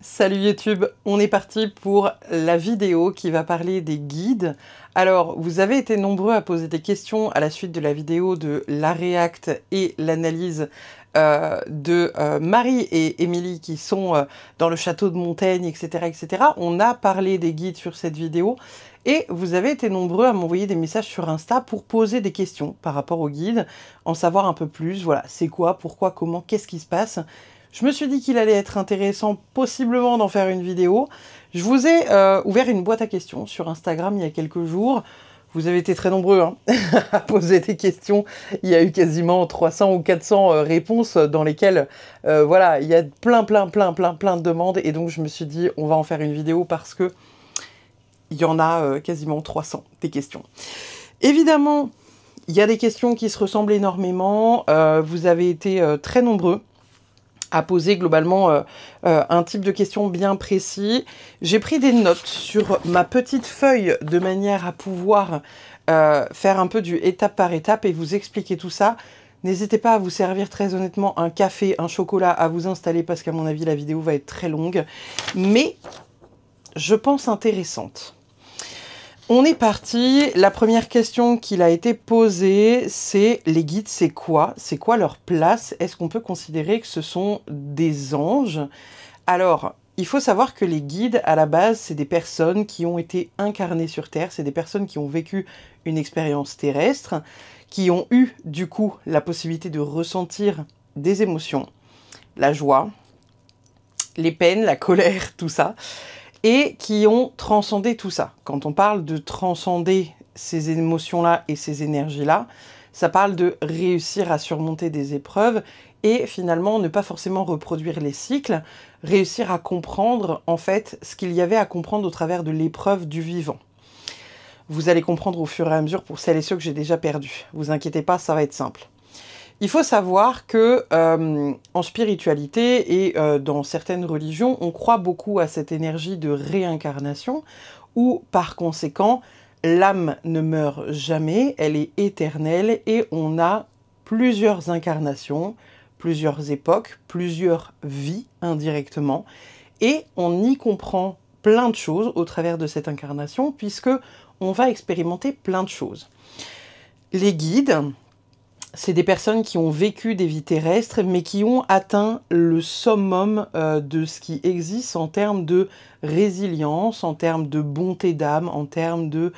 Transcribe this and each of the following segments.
Salut YouTube, on est parti pour la vidéo qui va parler des guides. Alors, vous avez été nombreux à poser des questions à la suite de la vidéo de la React et l'analyse de Marie et Émilie qui sont dans le château de Montaigne, etc., etc. On a parlé des guides sur cette vidéo et vous avez été nombreux à m'envoyer des messages sur Insta pour poser des questions par rapport aux guides, en savoir un peu plus. Voilà, c'est quoi, pourquoi, comment, qu'est-ce qui se passe? Je me suis dit qu'il allait être intéressant possiblement d'en faire une vidéo. Je vous ai ouvert une boîte à questions sur Instagram il y a quelques jours. Vous avez été très nombreux hein, à poser des questions. Il y a eu quasiment 300 ou 400 réponses dans lesquelles, voilà, il y a plein de demandes. Et donc je me suis dit, on va en faire une vidéo parce que il y en a quasiment 300 des questions. Évidemment, il y a des questions qui se ressemblent énormément. Vous avez été très nombreux à poser globalement un type de question bien précis. J'ai pris des notes sur ma petite feuille de manière à pouvoir faire un peu du étape par étape et vous expliquer tout ça. N'hésitez pas à vous servir très honnêtement un café, un chocolat, à vous installer parce qu'à mon avis la vidéo va être très longue, mais je pense intéressante. On est parti. La première question qui a été posée, c'est les guides, c'est quoi? C'est quoi leur place? Est-ce qu'on peut considérer que ce sont des anges? Alors, il faut savoir que les guides, à la base, c'est des personnes qui ont été incarnées sur Terre, c'est des personnes qui ont vécu une expérience terrestre, qui ont eu, du coup, la possibilité de ressentir des émotions, la joie, les peines, la colère, tout ça, et qui ont transcendé tout ça. Quand on parle de transcender ces émotions-là et ces énergies-là, ça parle de réussir à surmonter des épreuves et finalement ne pas forcément reproduire les cycles, réussir à comprendre en fait ce qu'il y avait à comprendre au travers de l'épreuve du vivant. Vous allez comprendre au fur et à mesure pour celles et ceux que j'ai déjà perdus. Vous inquiétez pas, ça va être simple. Il faut savoir que en spiritualité et dans certaines religions, on croit beaucoup à cette énergie de réincarnation où, par conséquent, l'âme ne meurt jamais, elle est éternelle et on a plusieurs incarnations, plusieurs époques, plusieurs vies indirectement et on y comprend plein de choses au travers de cette incarnation puisque on va expérimenter plein de choses. Les guides, c'est des personnes qui ont vécu des vies terrestres, mais qui ont atteint le summum de ce qui existe en termes de résilience, en termes de bonté d'âme, en termes de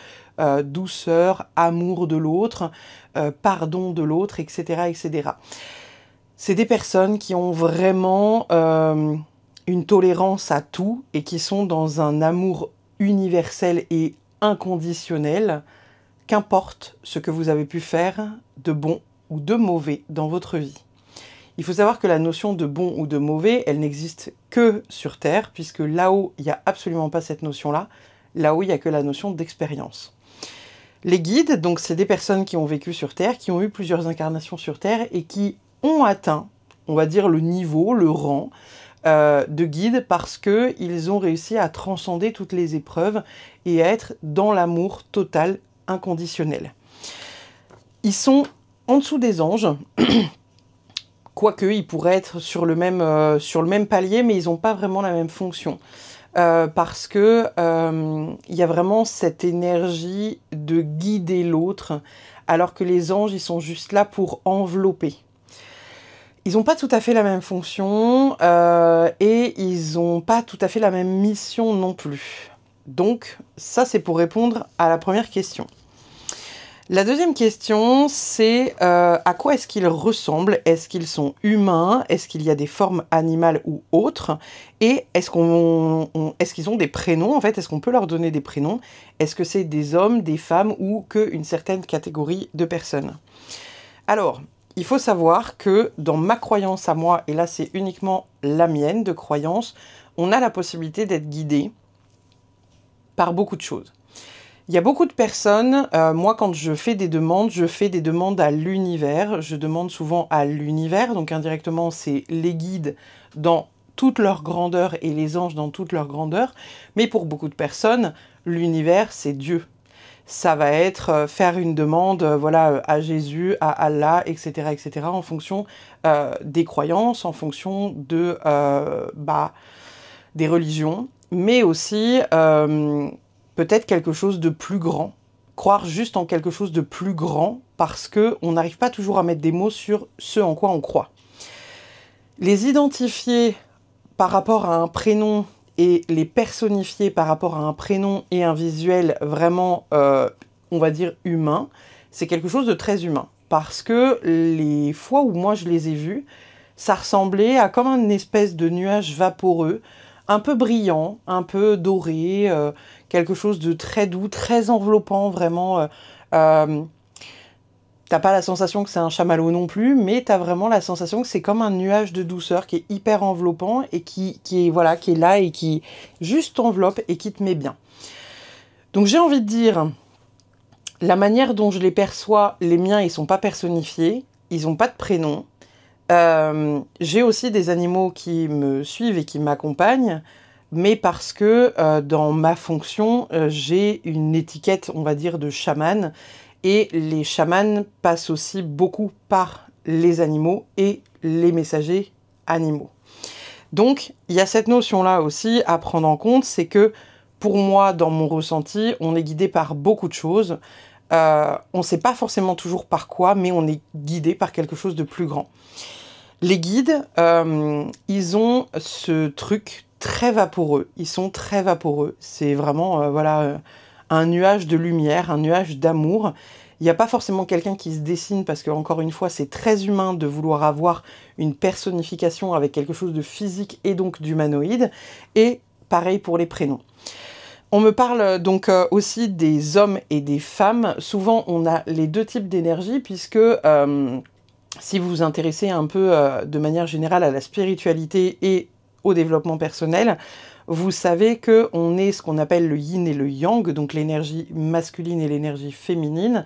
douceur, amour de l'autre, pardon de l'autre, etc., etc. C'est des personnes qui ont vraiment une tolérance à tout et qui sont dans un amour universel et inconditionnel, qu'importe ce que vous avez pu faire de bon ou de mauvais dans votre vie. Il faut savoir que la notion de bon ou de mauvais, elle n'existe que sur Terre, puisque là-haut, il n'y a absolument pas cette notion-là. Là-haut, il n'y a que la notion d'expérience. Les guides, donc, c'est des personnes qui ont vécu sur Terre, qui ont eu plusieurs incarnations sur Terre et qui ont atteint, on va dire, le niveau, le rang de guide parce qu'ils ont réussi à transcender toutes les épreuves et à être dans l'amour total, inconditionnel. Ils sont en dessous des anges, quoique ils pourraient être sur le même palier, mais ils n'ont pas vraiment la même fonction. Parce que il y a vraiment cette énergie de guider l'autre, alors que les anges, ils sont juste là pour envelopper. Ils n'ont pas tout à fait la même fonction et ils n'ont pas tout à fait la même mission non plus. Donc, ça, c'est pour répondre à la première question. La deuxième question, c'est à quoi est-ce qu'ils ressemblent? Est-ce qu'ils sont humains? Est-ce qu'il y a des formes animales ou autres? Et est-ce qu'ils ont des prénoms? En fait, est-ce qu'on peut leur donner des prénoms? Est-ce que c'est des hommes, des femmes ou qu'une certaine catégorie de personnes? Alors, il faut savoir que dans ma croyance à moi, et là c'est uniquement la mienne de croyance, on a la possibilité d'être guidé par beaucoup de choses. Il y a beaucoup de personnes, moi quand je fais des demandes à l'univers, je demande souvent à l'univers, donc indirectement c'est les guides dans toute leur grandeur et les anges dans toute leur grandeur, mais pour beaucoup de personnes, l'univers c'est Dieu. Ça va être faire une demande voilà, à Jésus, à Allah, etc., en fonction des croyances, en fonction de des religions, mais aussi peut-être quelque chose de plus grand. Croire juste en quelque chose de plus grand parce qu'on n'arrive pas toujours à mettre des mots sur ce en quoi on croit. Les identifier par rapport à un prénom et les personnifier par rapport à un prénom et un visuel vraiment, on va dire, humain, c'est quelque chose de très humain. Parce que les fois où moi je les ai vus, ça ressemblait à comme une espèce de nuage vaporeux, un peu brillant, un peu doré, quelque chose de très doux, très enveloppant, vraiment. T'as pas la sensation que c'est un chamallow non plus, mais t'as vraiment la sensation que c'est comme un nuage de douceur qui est hyper enveloppant et qui est là et qui juste t'enveloppe et qui te met bien. Donc j'ai envie de dire, la manière dont je les perçois, les miens, ils sont pas personnifiés, ils ont pas de prénom. J'ai aussi des animaux qui me suivent et qui m'accompagnent, mais parce que dans ma fonction, j'ai une étiquette, on va dire, de chaman, et les chamans passent aussi beaucoup par les animaux et les messagers animaux. Donc, il y a cette notion-là aussi à prendre en compte, c'est que pour moi, dans mon ressenti, on est guidé par beaucoup de choses. On ne sait pas forcément toujours par quoi, mais on est guidé par quelque chose de plus grand. Les guides, ils ont ce truc très vaporeux. Ils sont très vaporeux. C'est vraiment un nuage de lumière, un nuage d'amour. Il n'y a pas forcément quelqu'un qui se dessine parce que, encore une fois, c'est très humain de vouloir avoir une personnification avec quelque chose de physique et donc d'humanoïde. Et pareil pour les prénoms. On me parle donc aussi des hommes et des femmes. Souvent, on a les deux types d'énergie puisque si vous vous intéressez un peu de manière générale à la spiritualité et au développement personnel, vous savez qu'on est ce qu'on appelle le yin et le yang, donc l'énergie masculine et l'énergie féminine.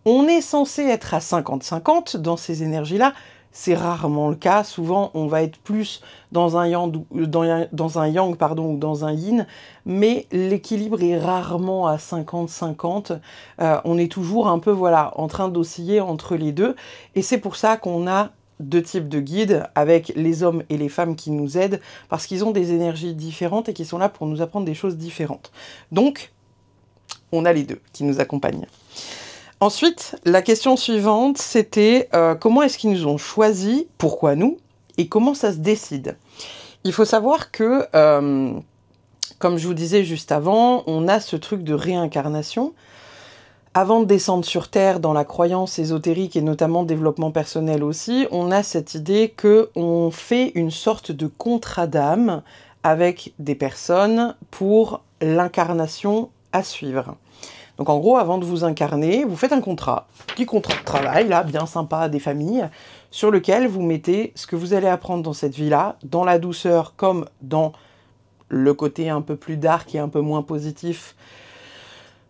On est censé être à 50-50 dans ces énergies-là. C'est rarement le cas. Souvent, on va être plus dans un yang, ou dans un yin, mais l'équilibre est rarement à 50-50. On est toujours un peu en train d'osciller entre les deux. Et c'est pour ça qu'on a deux types de guides, avec les hommes et les femmes qui nous aident, parce qu'ils ont des énergies différentes et qui sont là pour nous apprendre des choses différentes. Donc, on a les deux qui nous accompagnent. Ensuite, la question suivante, c'était comment est-ce qu'ils nous ont choisis, pourquoi nous, et comment ça se décide. Il faut savoir que, comme je vous disais juste avant, on a ce truc de réincarnation. Avant de descendre sur Terre dans la croyance ésotérique et notamment développement personnel aussi, on a cette idée qu'on fait une sorte de contrat d'âme avec des personnes pour l'incarnation à suivre. Donc en gros, avant de vous incarner, vous faites un contrat, petit contrat de travail, là, bien sympa, des familles, sur lequel vous mettez ce que vous allez apprendre dans cette vie-là, dans la douceur comme dans le côté un peu plus dark et un peu moins positif,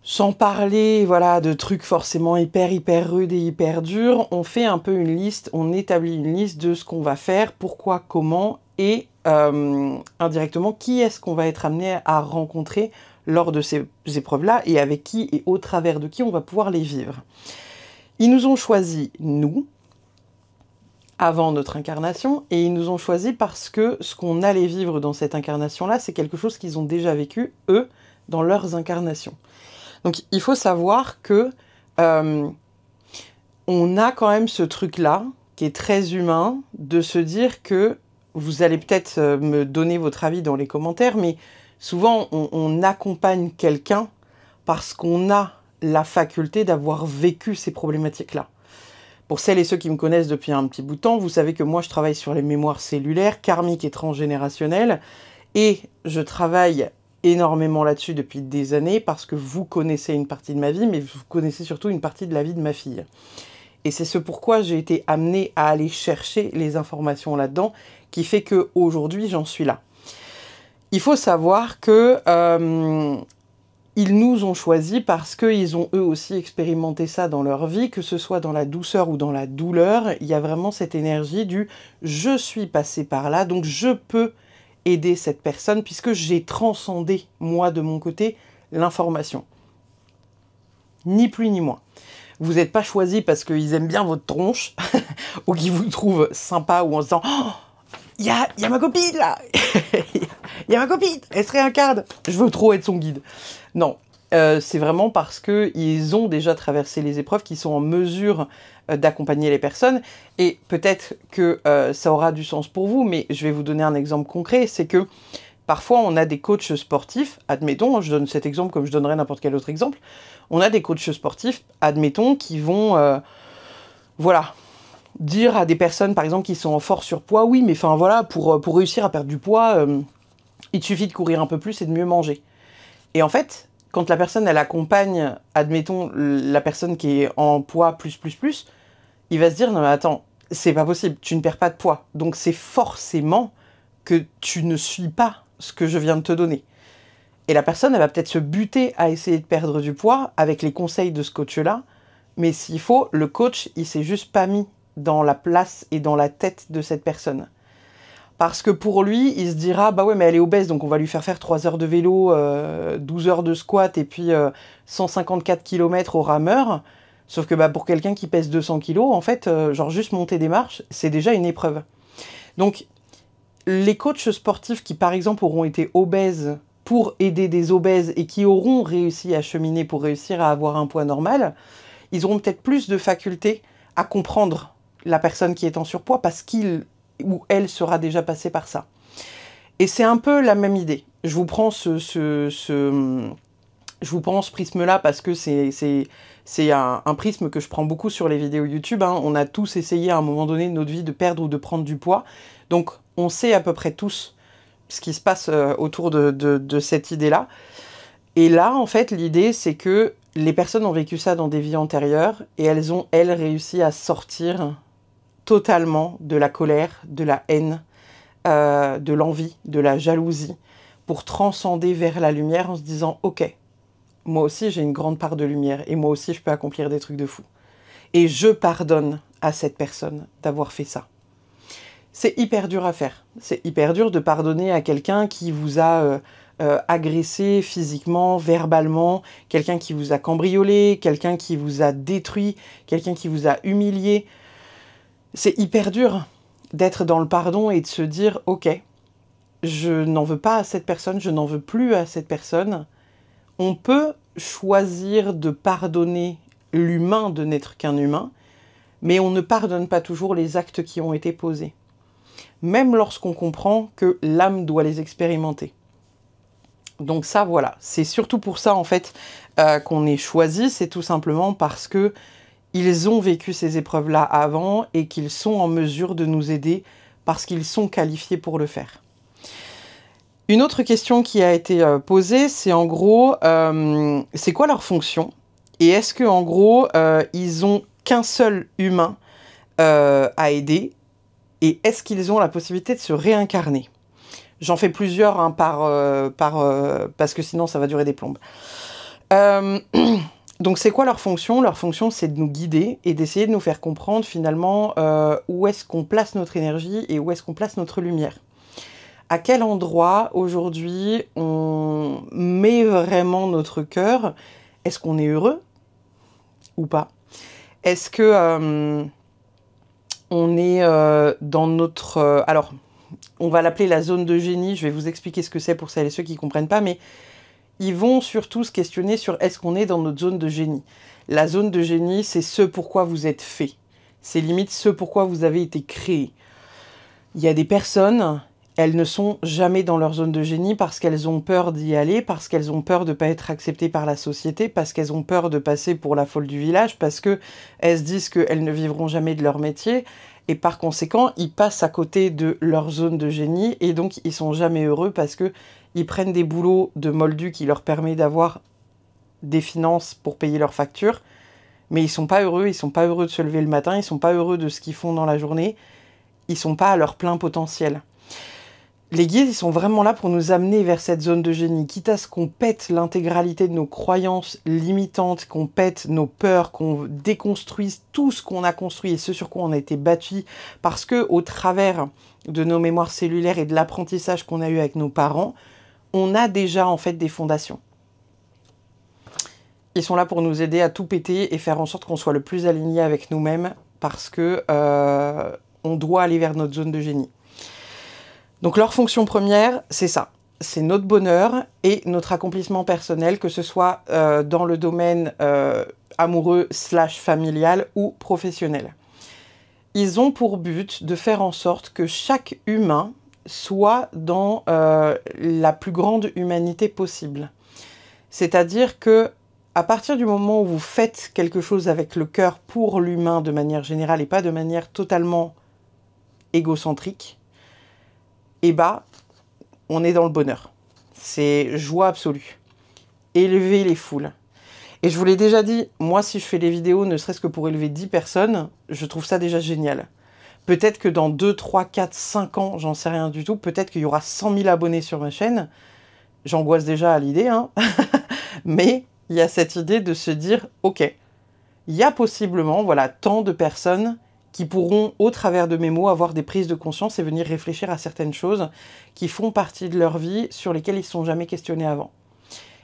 sans parler de trucs forcément hyper rudes et hyper durs. On fait un peu une liste, on établit une liste de ce qu'on va faire, pourquoi, comment, et indirectement, qui est-ce qu'on va être amené à rencontrer lors de ces épreuves-là, et avec qui et au travers de qui on va pouvoir les vivre. Ils nous ont choisis, nous, avant notre incarnation, et ils nous ont choisis parce que ce qu'on allait vivre dans cette incarnation-là, c'est quelque chose qu'ils ont déjà vécu, eux, dans leurs incarnations. Donc il faut savoir que on a quand même ce truc-là, qui est très humain, de se dire que, vous allez peut-être me donner votre avis dans les commentaires, mais souvent on accompagne quelqu'un parce qu'on a la faculté d'avoir vécu ces problématiques-là. Pour celles et ceux qui me connaissent depuis un petit bout de temps, vous savez que moi je travaille sur les mémoires cellulaires, karmiques et transgénérationnelles, et je travaille énormément là-dessus depuis des années parce que vous connaissez une partie de ma vie, mais vous connaissez surtout une partie de la vie de ma fille. Et c'est ce pourquoi j'ai été amenée à aller chercher les informations là-dedans, qui fait qu'aujourd'hui j'en suis là. Il faut savoir que ils nous ont choisis parce qu'ils ont eux aussi expérimenté ça dans leur vie, que ce soit dans la douceur ou dans la douleur. Il y a vraiment cette énergie du « je suis passé par là, donc je peux aider cette personne puisque j'ai transcendé, moi, de mon côté, l'information. » Ni plus ni moins. Vous n'êtes pas choisi parce qu'ils aiment bien votre tronche ou qu'ils vous trouvent sympa ou en se disant « oh, il y a ma copine là !» il y a ma copine, elle se réincarne, je veux trop être son guide. Non, c'est vraiment parce qu'ils ont déjà traversé les épreuves, qu'ils sont en mesure d'accompagner les personnes. Et peut-être que ça aura du sens pour vous, mais je vais vous donner un exemple concret, c'est que parfois on a des coachs sportifs, admettons, je donne cet exemple comme je donnerais n'importe quel autre exemple, on a des coachs sportifs, admettons, qui vont, voilà, dire à des personnes, par exemple, qui sont en fort surpoids, oui, mais enfin voilà, pour réussir à perdre du poids, il te suffit de courir un peu plus et de mieux manger. Et en fait, quand la personne, elle accompagne, admettons, la personne qui est en poids plus, il va se dire, non mais attends, c'est pas possible, tu ne perds pas de poids. Donc c'est forcément que tu ne suis pas ce que je viens de te donner. Et la personne, elle va peut-être se buter à essayer de perdre du poids avec les conseils de ce coach-là, mais s'il faut, le coach, il s'est juste pas mis dans la place et dans la tête de cette personne. Parce que pour lui, il se dira, bah ouais, mais elle est obèse, donc on va lui faire 3 heures de vélo, 12 heures de squat et puis 154 km au rameur. Sauf que bah, pour quelqu'un qui pèse 200 kg, en fait, genre juste monter des marches, c'est déjà une épreuve. Donc, les coachs sportifs qui, par exemple, auront été obèses pour aider des obèses et qui auront réussi à cheminer pour réussir à avoir un poids normal, ils auront peut-être plus de faculté à comprendre la personne qui est en surpoids parce qu'il ou elle sera déjà passé par ça. Et c'est un peu la même idée. Je vous prends ce prisme-là parce que c'est un prisme que je prends beaucoup sur les vidéos YouTube. Hein. On a tous essayé à un moment donné de notre vie de perdre ou de prendre du poids. Donc on sait à peu près tous ce qui se passe autour de cette idée-là. Et là, en fait, l'idée, c'est que les personnes ont vécu ça dans des vies antérieures et elles ont, elles, réussi à sortir totalement de la colère, de la haine, de l'envie, de la jalousie, pour transcender vers la lumière en se disant « Ok, moi aussi j'ai une grande part de lumière et moi aussi je peux accomplir des trucs de fou. Et je pardonne à cette personne d'avoir fait ça. » C'est hyper dur à faire. C'est hyper dur de pardonner à quelqu'un qui vous a agressé physiquement, verbalement, quelqu'un qui vous a cambriolé, quelqu'un qui vous a détruit, quelqu'un qui vous a humilié. C'est hyper dur d'être dans le pardon et de se dire « Ok, je n'en veux pas à cette personne, je n'en veux plus à cette personne. » On peut choisir de pardonner l'humain de n'être qu'un humain, mais on ne pardonne pas toujours les actes qui ont été posés. Même lorsqu'on comprend que l'âme doit les expérimenter. Donc ça, voilà. C'est surtout pour ça, en fait, qu'on est choisi. C'est tout simplement parce que ils ont vécu ces épreuves-là avant et qu'ils sont en mesure de nous aider parce qu'ils sont qualifiés pour le faire. Une autre question qui a été posée, c'est en gros, c'est quoi leur fonction? Et est-ce que en gros, ils ont qu'un seul humain à aider? Et est-ce qu'ils ont la possibilité de se réincarner? J'en fais plusieurs hein, parce que sinon ça va durer des plombes. Donc c'est quoi leur fonction? Leur fonction, c'est de nous guider et d'essayer de nous faire comprendre finalement où est-ce qu'on place notre énergie et où est-ce qu'on place notre lumière. À quel endroit aujourd'hui on met vraiment notre cœur? Est-ce qu'on est heureux ou pas? Est-ce que on est dans notre... alors, on va l'appeler la zone de génie. Je vais vous expliquer ce que c'est pour celles et ceux qui ne comprennent pas, mais ils vont surtout se questionner sur est-ce qu'on est dans notre zone de génie. La zone de génie, c'est ce pourquoi vous êtes fait. C'est limite ce pourquoi vous avez été créé. Il y a des personnes... elles ne sont jamais dans leur zone de génie parce qu'elles ont peur d'y aller, parce qu'elles ont peur de ne pas être acceptées par la société, parce qu'elles ont peur de passer pour la folle du village, parce qu'elles se disent qu'elles ne vivront jamais de leur métier, et par conséquent, ils passent à côté de leur zone de génie, et donc ils sont jamais heureux parce qu'ils prennent des boulots de moldus qui leur permettent d'avoir des finances pour payer leurs factures, mais ils sont pas heureux de se lever le matin, ils sont pas heureux de ce qu'ils font dans la journée, ils sont pas à leur plein potentiel. Les guides, ils sont vraiment là pour nous amener vers cette zone de génie, quitte à ce qu'on pète l'intégralité de nos croyances limitantes, qu'on pète nos peurs, qu'on déconstruise tout ce qu'on a construit et ce sur quoi on a été battu, parce que au travers de nos mémoires cellulaires et de l'apprentissage qu'on a eu avec nos parents, on a déjà en fait des fondations. Ils sont là pour nous aider à tout péter et faire en sorte qu'on soit le plus aligné avec nous-mêmes, parce que on doit aller vers notre zone de génie. Donc leur fonction première, c'est ça. c'est notre bonheur et notre accomplissement personnel, que ce soit dans le domaine amoureux / familial ou professionnel. Ils ont pour but de faire en sorte que chaque humain soit dans la plus grande humanité possible. C'est-à-dire que à partir du moment où vous faites quelque chose avec le cœur pour l'humain de manière générale et pas de manière totalement égocentrique, eh ben, on est dans le bonheur. C'est joie absolue. Élever les foules. Et je vous l'ai déjà dit, moi si je fais des vidéos, ne serait-ce que pour élever 10 personnes, je trouve ça déjà génial. Peut-être que dans 2, 3, 4, 5 ans, j'en sais rien du tout, peut-être qu'il y aura 100 000 abonnés sur ma chaîne. J'angoisse déjà à l'idée, hein. Mais il y a cette idée de se dire, ok, il y a possiblement, voilà, tant de personnes qui pourront, au travers de mes mots, avoir des prises de conscience et venir réfléchir à certaines choses qui font partie de leur vie, sur lesquelles ils ne se sont jamais questionnés avant.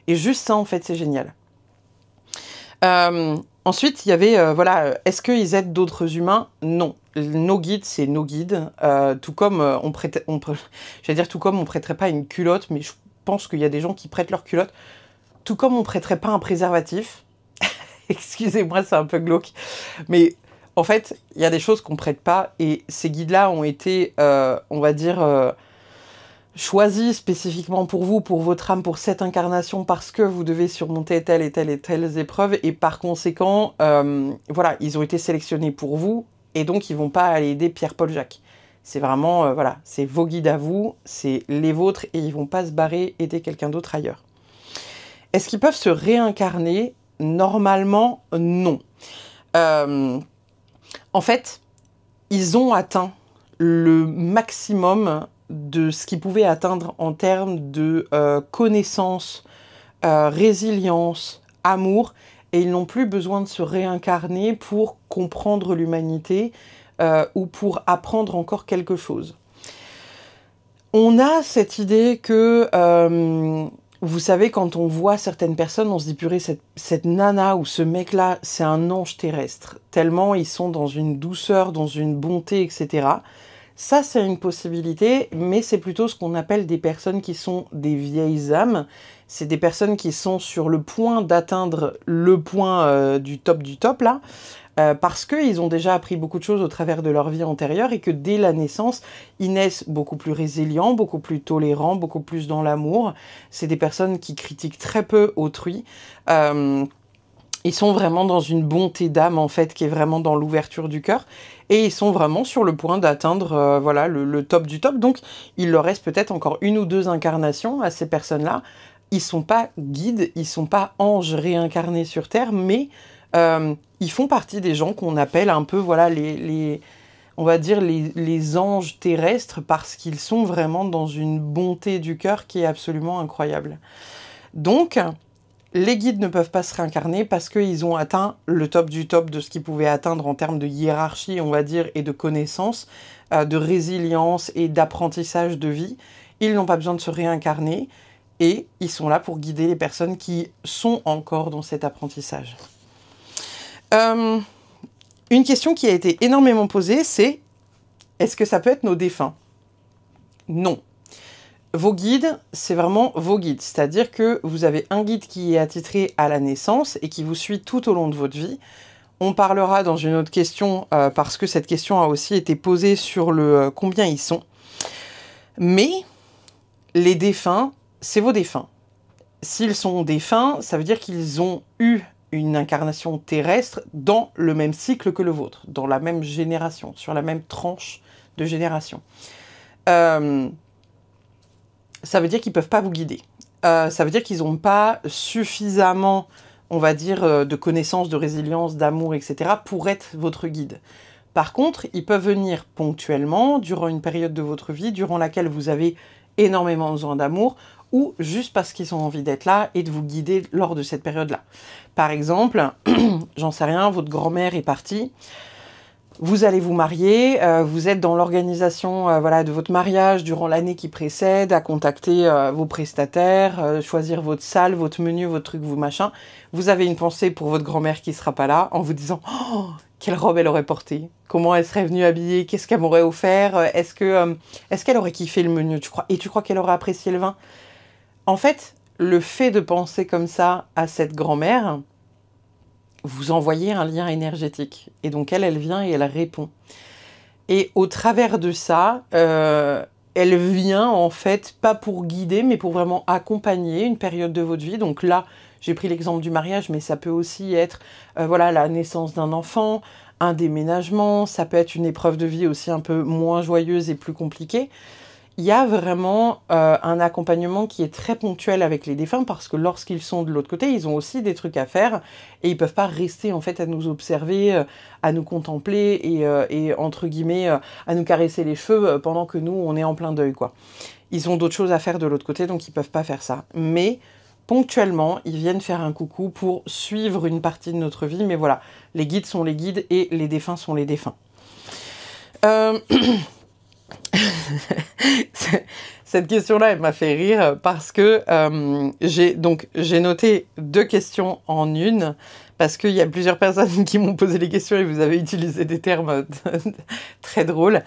Et juste ça, en fait, c'est génial. Ensuite, il y avait, voilà, est-ce qu'ils aident d'autres humains? Non. Nos guides, c'est nos guides. Tout comme tout comme on prêterait pas une culotte, mais je pense qu'il y a des gens qui prêtent leur culotte. Tout comme on prêterait pas un préservatif. Excusez-moi, c'est un peu glauque. Mais en fait, il y a des choses qu'on prête pas. Et ces guides-là ont été, on va dire, choisis spécifiquement pour vous, pour votre âme, pour cette incarnation, parce que vous devez surmonter telle et telle et telles épreuves. Et par conséquent, voilà, ils ont été sélectionnés pour vous. Et donc, ils vont pas aller aider Pierre-Paul Jacques. C'est vraiment, voilà, c'est vos guides à vous, c'est les vôtres. Et ils vont pas se barrer aider quelqu'un d'autre ailleurs. Est-ce qu'ils peuvent se réincarner? Normalement, non. En fait, ils ont atteint le maximum de ce qu'ils pouvaient atteindre en termes de connaissance, résilience, amour, et ils n'ont plus besoin de se réincarner pour comprendre l'humanité ou pour apprendre encore quelque chose. On a cette idée que... vous savez, quand on voit certaines personnes, on se dit, purée, cette nana ou ce mec-là, c'est un ange terrestre. Tellement ils sont dans une douceur, dans une bonté, etc. Ça, c'est une possibilité, mais c'est plutôt ce qu'on appelle des personnes qui sont des vieilles âmes. C'est des personnes qui sont sur le point d'atteindre le point du top, là, parce qu'ils ont déjà appris beaucoup de choses au travers de leur vie antérieure et que dès la naissance, ils naissent beaucoup plus résilients, beaucoup plus tolérants, beaucoup plus dans l'amour. C'est des personnes qui critiquent très peu autrui. Ils sont vraiment dans une bonté d'âme, en fait, qui est vraiment dans l'ouverture du cœur. Et ils sont vraiment sur le point d'atteindre voilà, le top du top. Donc, il leur reste peut-être encore 1 ou 2 incarnations à ces personnes-là. Ils ne sont pas guides, ils ne sont pas anges réincarnés sur Terre, mais ils font partie des gens qu'on appelle un peu, voilà, on va dire les anges terrestres, parce qu'ils sont vraiment dans une bonté du cœur qui est absolument incroyable. Donc... les guides ne peuvent pas se réincarner parce qu'ils ont atteint le top du top de ce qu'ils pouvaient atteindre en termes de hiérarchie, on va dire, et de connaissances, de résilience et d'apprentissage de vie. Ils n'ont pas besoin de se réincarner et ils sont là pour guider les personnes qui sont encore dans cet apprentissage. Une question qui a été énormément posée, c'est « est-ce que ça peut être nos défunts ?» Non. Vos guides, c'est vraiment vos guides. C'est-à-dire que vous avez un guide qui est attitré à la naissance et qui vous suit tout au long de votre vie. On parlera dans une autre question, parce que cette question a aussi été posée sur le combien ils sont. Mais les défunts, c'est vos défunts. S'ils sont défunts, ça veut dire qu'ils ont eu une incarnation terrestre dans le même cycle que le vôtre, dans la même génération, sur la même tranche de génération. Ça veut dire qu'ils ne peuvent pas vous guider. Ça veut dire qu'ils n'ont pas suffisamment, on va dire, de connaissances, de résilience, d'amour, etc. pour être votre guide. Par contre, ils peuvent venir ponctuellement, durant une période de votre vie, durant laquelle vous avez énormément besoin d'amour, ou juste parce qu'ils ont envie d'être là et de vous guider lors de cette période-là. Par exemple, j'en sais rien, votre grand-mère est partie, vous allez vous marier, vous êtes dans l'organisation voilà, de votre mariage durant l'année qui précède, à contacter vos prestataires, choisir votre salle, votre menu, votre truc, vous machin. Vous avez une pensée pour votre grand-mère qui ne sera pas là, en vous disant « Oh, quelle robe elle aurait portée, comment elle serait venue habillée, qu'est-ce qu'elle m'aurait offert, est-ce qu'elle aurait kiffé le menu, tu crois, et tu crois qu'elle aurait apprécié le vin? En fait, le fait de penser comme ça à cette grand-mère, vous envoyez un lien énergétique. Et donc elle vient et elle répond. Et au travers de ça, elle vient en fait pas pour guider, mais pour vraiment accompagner une période de votre vie. Donc là, j'ai pris l'exemple du mariage, mais ça peut aussi être voilà, la naissance d'un enfant, un déménagement, ça peut être une épreuve de vie aussi un peu moins joyeuse et plus compliquée. Il y a vraiment un accompagnement qui est très ponctuel avec les défunts parce que lorsqu'ils sont de l'autre côté, ils ont aussi des trucs à faire et ils peuvent pas rester en fait à nous observer, à nous contempler et entre guillemets à nous caresser les cheveux pendant que nous on est en plein deuil quoi. Ils ont d'autres choses à faire de l'autre côté donc ils peuvent pas faire ça. Mais ponctuellement, ils viennent faire un coucou pour suivre une partie de notre vie. Mais voilà, les guides sont les guides et les défunts sont les défunts. Cette question-là, elle m'a fait rire parce que j'ai noté 2 questions en une parce qu'il y a plusieurs personnes qui m'ont posé les questions et vous avez utilisé des termes très drôles.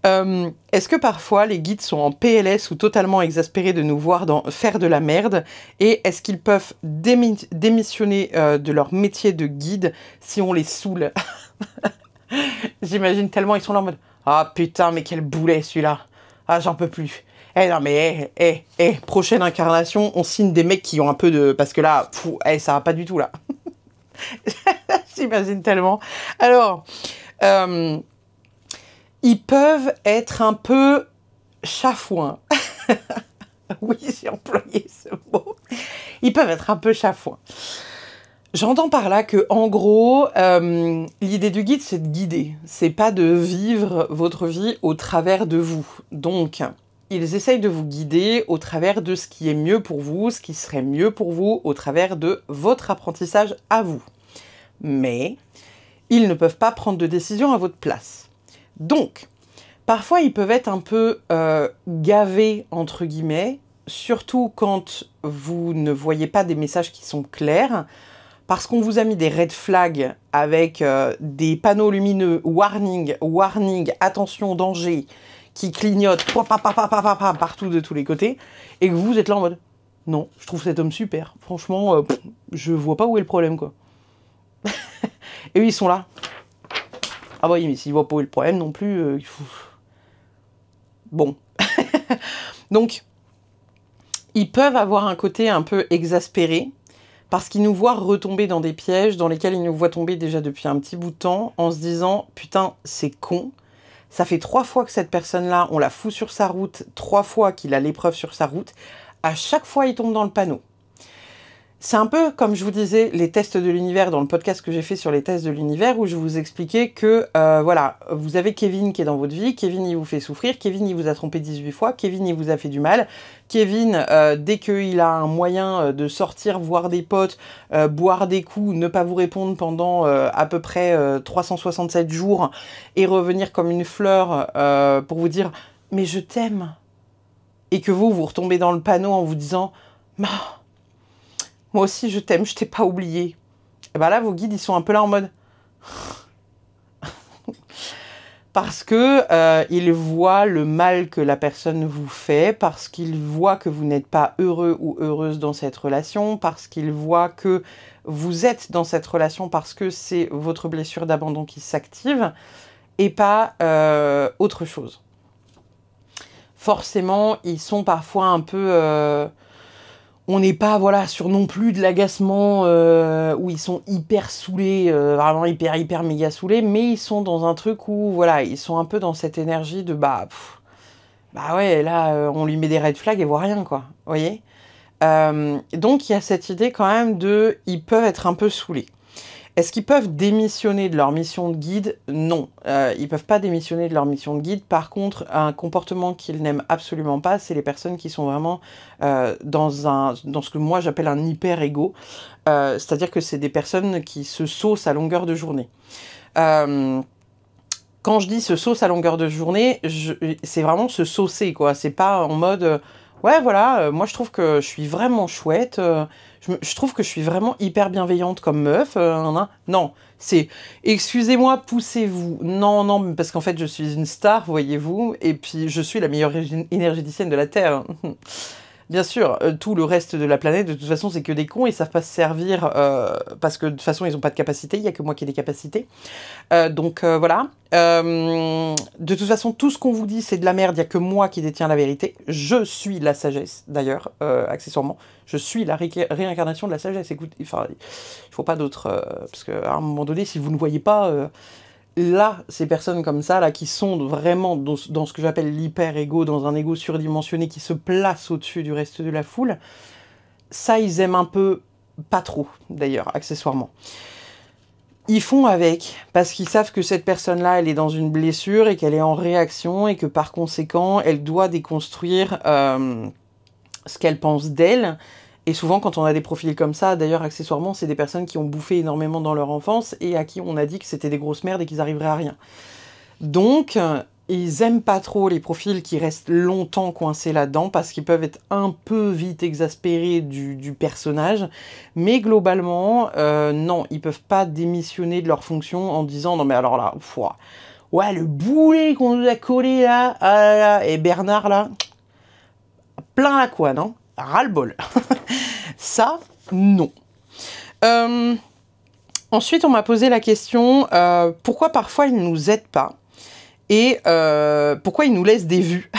Est-ce que parfois les guides sont en PLS ou totalement exaspérés de nous voir faire de la merde et est-ce qu'ils peuvent démissionner de leur métier de guide si on les saoule? J'imagine tellement, ils sont là en mode « Ah putain, mais quel boulet celui-là! Ah, j'en peux plus. Eh non mais, prochaine incarnation, on signe des mecs qui ont un peu de... Parce que là, ça va pas du tout là. » J'imagine tellement. Alors, ils peuvent être un peu chafouins. Oui, j'ai employé ce mot. Ils peuvent être un peu chafouins. J'entends par là que, en gros, l'idée du guide, c'est de guider. C'est pas de vivre votre vie au travers de vous. Donc, ils essayent de vous guider au travers de ce qui est mieux pour vous, ce qui serait mieux pour vous, au travers de votre apprentissage à vous. Mais, ils ne peuvent pas prendre de décision à votre place. Donc, parfois, ils peuvent être un peu gavés, entre guillemets, surtout quand vous ne voyez pas des messages qui sont clairs, parce qu'on vous a mis des red flags avec des panneaux lumineux, warning, warning, attention, danger, qui clignotent partout de tous les côtés, et que vous êtes là en mode « Non, je trouve cet homme super. Franchement, je vois pas où est le problème, quoi. » Et eux, ils sont là. Ah bah oui, mais s'ils voient pas où est le problème non plus, il faut... Bon. Donc, ils peuvent avoir un côté un peu exaspéré, parce qu'ils nous voient retomber dans des pièges dans lesquels ils nous voient tomber déjà depuis un petit bout de temps, en se disant « Putain, c'est con. Ça fait 3 fois que cette personne-là, on la fout sur sa route, 3 fois qu'il a l'épreuve sur sa route. À chaque fois, il tombe dans le panneau. » C'est un peu comme je vous disais, les tests de l'univers, dans le podcast que j'ai fait sur les tests de l'univers, où je vous expliquais que, voilà, vous avez Kevin qui est dans votre vie, Kevin il vous fait souffrir, Kevin il vous a trompé 18 fois, Kevin il vous a fait du mal, Kevin, dès qu'il a un moyen de sortir, voir des potes, boire des coups, ne pas vous répondre pendant à peu près 367 jours, et revenir comme une fleur pour vous dire « mais je t'aime », et que vous retombez dans le panneau en vous disant « moi aussi, je t'aime, je t'ai pas oublié. » Et ben là, vos guides, ils sont un peu là en mode... parce que ils voient le mal que la personne vous fait, parce qu'ils voient que vous n'êtes pas heureux ou heureuse dans cette relation, parce qu'ils voient que vous êtes dans cette relation parce que c'est votre blessure d'abandon qui s'active, et pas autre chose. Forcément, ils sont parfois un peu... on n'est pas voilà, sur non plus de l'agacement où ils sont hyper saoulés, vraiment hyper méga saoulés, mais ils sont dans un truc où voilà, ils sont un peu dans cette énergie de bah ouais, là on lui met des red flags et voit rien quoi, vous voyez. Donc il y a cette idée quand même de, ils peuvent être un peu saoulés. Est-ce qu'ils peuvent démissionner de leur mission de guide? Non, ils peuvent pas démissionner de leur mission de guide. Par contre, un comportement qu'ils n'aiment absolument pas, c'est les personnes qui sont vraiment dans ce que moi j'appelle un hyper-ego. C'est-à-dire que c'est des personnes qui se saucent à longueur de journée. Quand je dis se sauce à longueur de journée, c'est vraiment se saucer, quoi. C'est pas en mode... ouais, voilà, moi je trouve que je suis vraiment chouette, je trouve que je suis vraiment hyper bienveillante comme meuf. Non, C'est « excusez-moi, poussez-vous ». Non, non, parce qu'en fait, je suis une star, voyez-vous, et puis je suis la meilleure énergéticienne de la Terre. Bien sûr, tout le reste de la planète, de toute façon, c'est que des cons, ils savent pas se servir, parce que de toute façon, ils ont pas de capacité, il y a que moi qui ai des capacités. Donc voilà. De toute façon, tout ce qu'on vous dit, c'est de la merde, il y a que moi qui détiens la vérité. Je suis la sagesse, d'ailleurs, accessoirement. Je suis la réincarnation de la sagesse. Écoute, enfin, il faut pas d'autres... parce qu'à un moment donné, si vous ne voyez pas... là, ces personnes comme ça, là, qui sont vraiment dans ce que j'appelle l'hyper-ego, dans un ego surdimensionné qui se place au-dessus du reste de la foule, ça, ils aiment un peu, pas trop, d'ailleurs, accessoirement. Ils font avec, parce qu'ils savent que cette personne-là, elle est dans une blessure et qu'elle est en réaction et que par conséquent, elle doit déconstruire ce qu'elle pense d'elle. Et souvent, quand on a des profils comme ça, d'ailleurs, accessoirement, c'est des personnes qui ont bouffé énormément dans leur enfance et à qui on a dit que c'était des grosses merdes et qu'ils arriveraient à rien. Donc, ils aiment pas trop les profils qui restent longtemps coincés là-dedans parce qu'ils peuvent être un peu vite exaspérés du personnage. Mais globalement, non, ils peuvent pas démissionner de leur fonction en disant « Non mais alors là, ouais, le boulet qu'on nous a collé là, ah là là, et Bernard là, plein la quoi, non ? Ras-le-bol ». Ça, non. Ensuite, on m'a posé la question pourquoi parfois ils ne nous aident pas et pourquoi ils nous laissent des vues.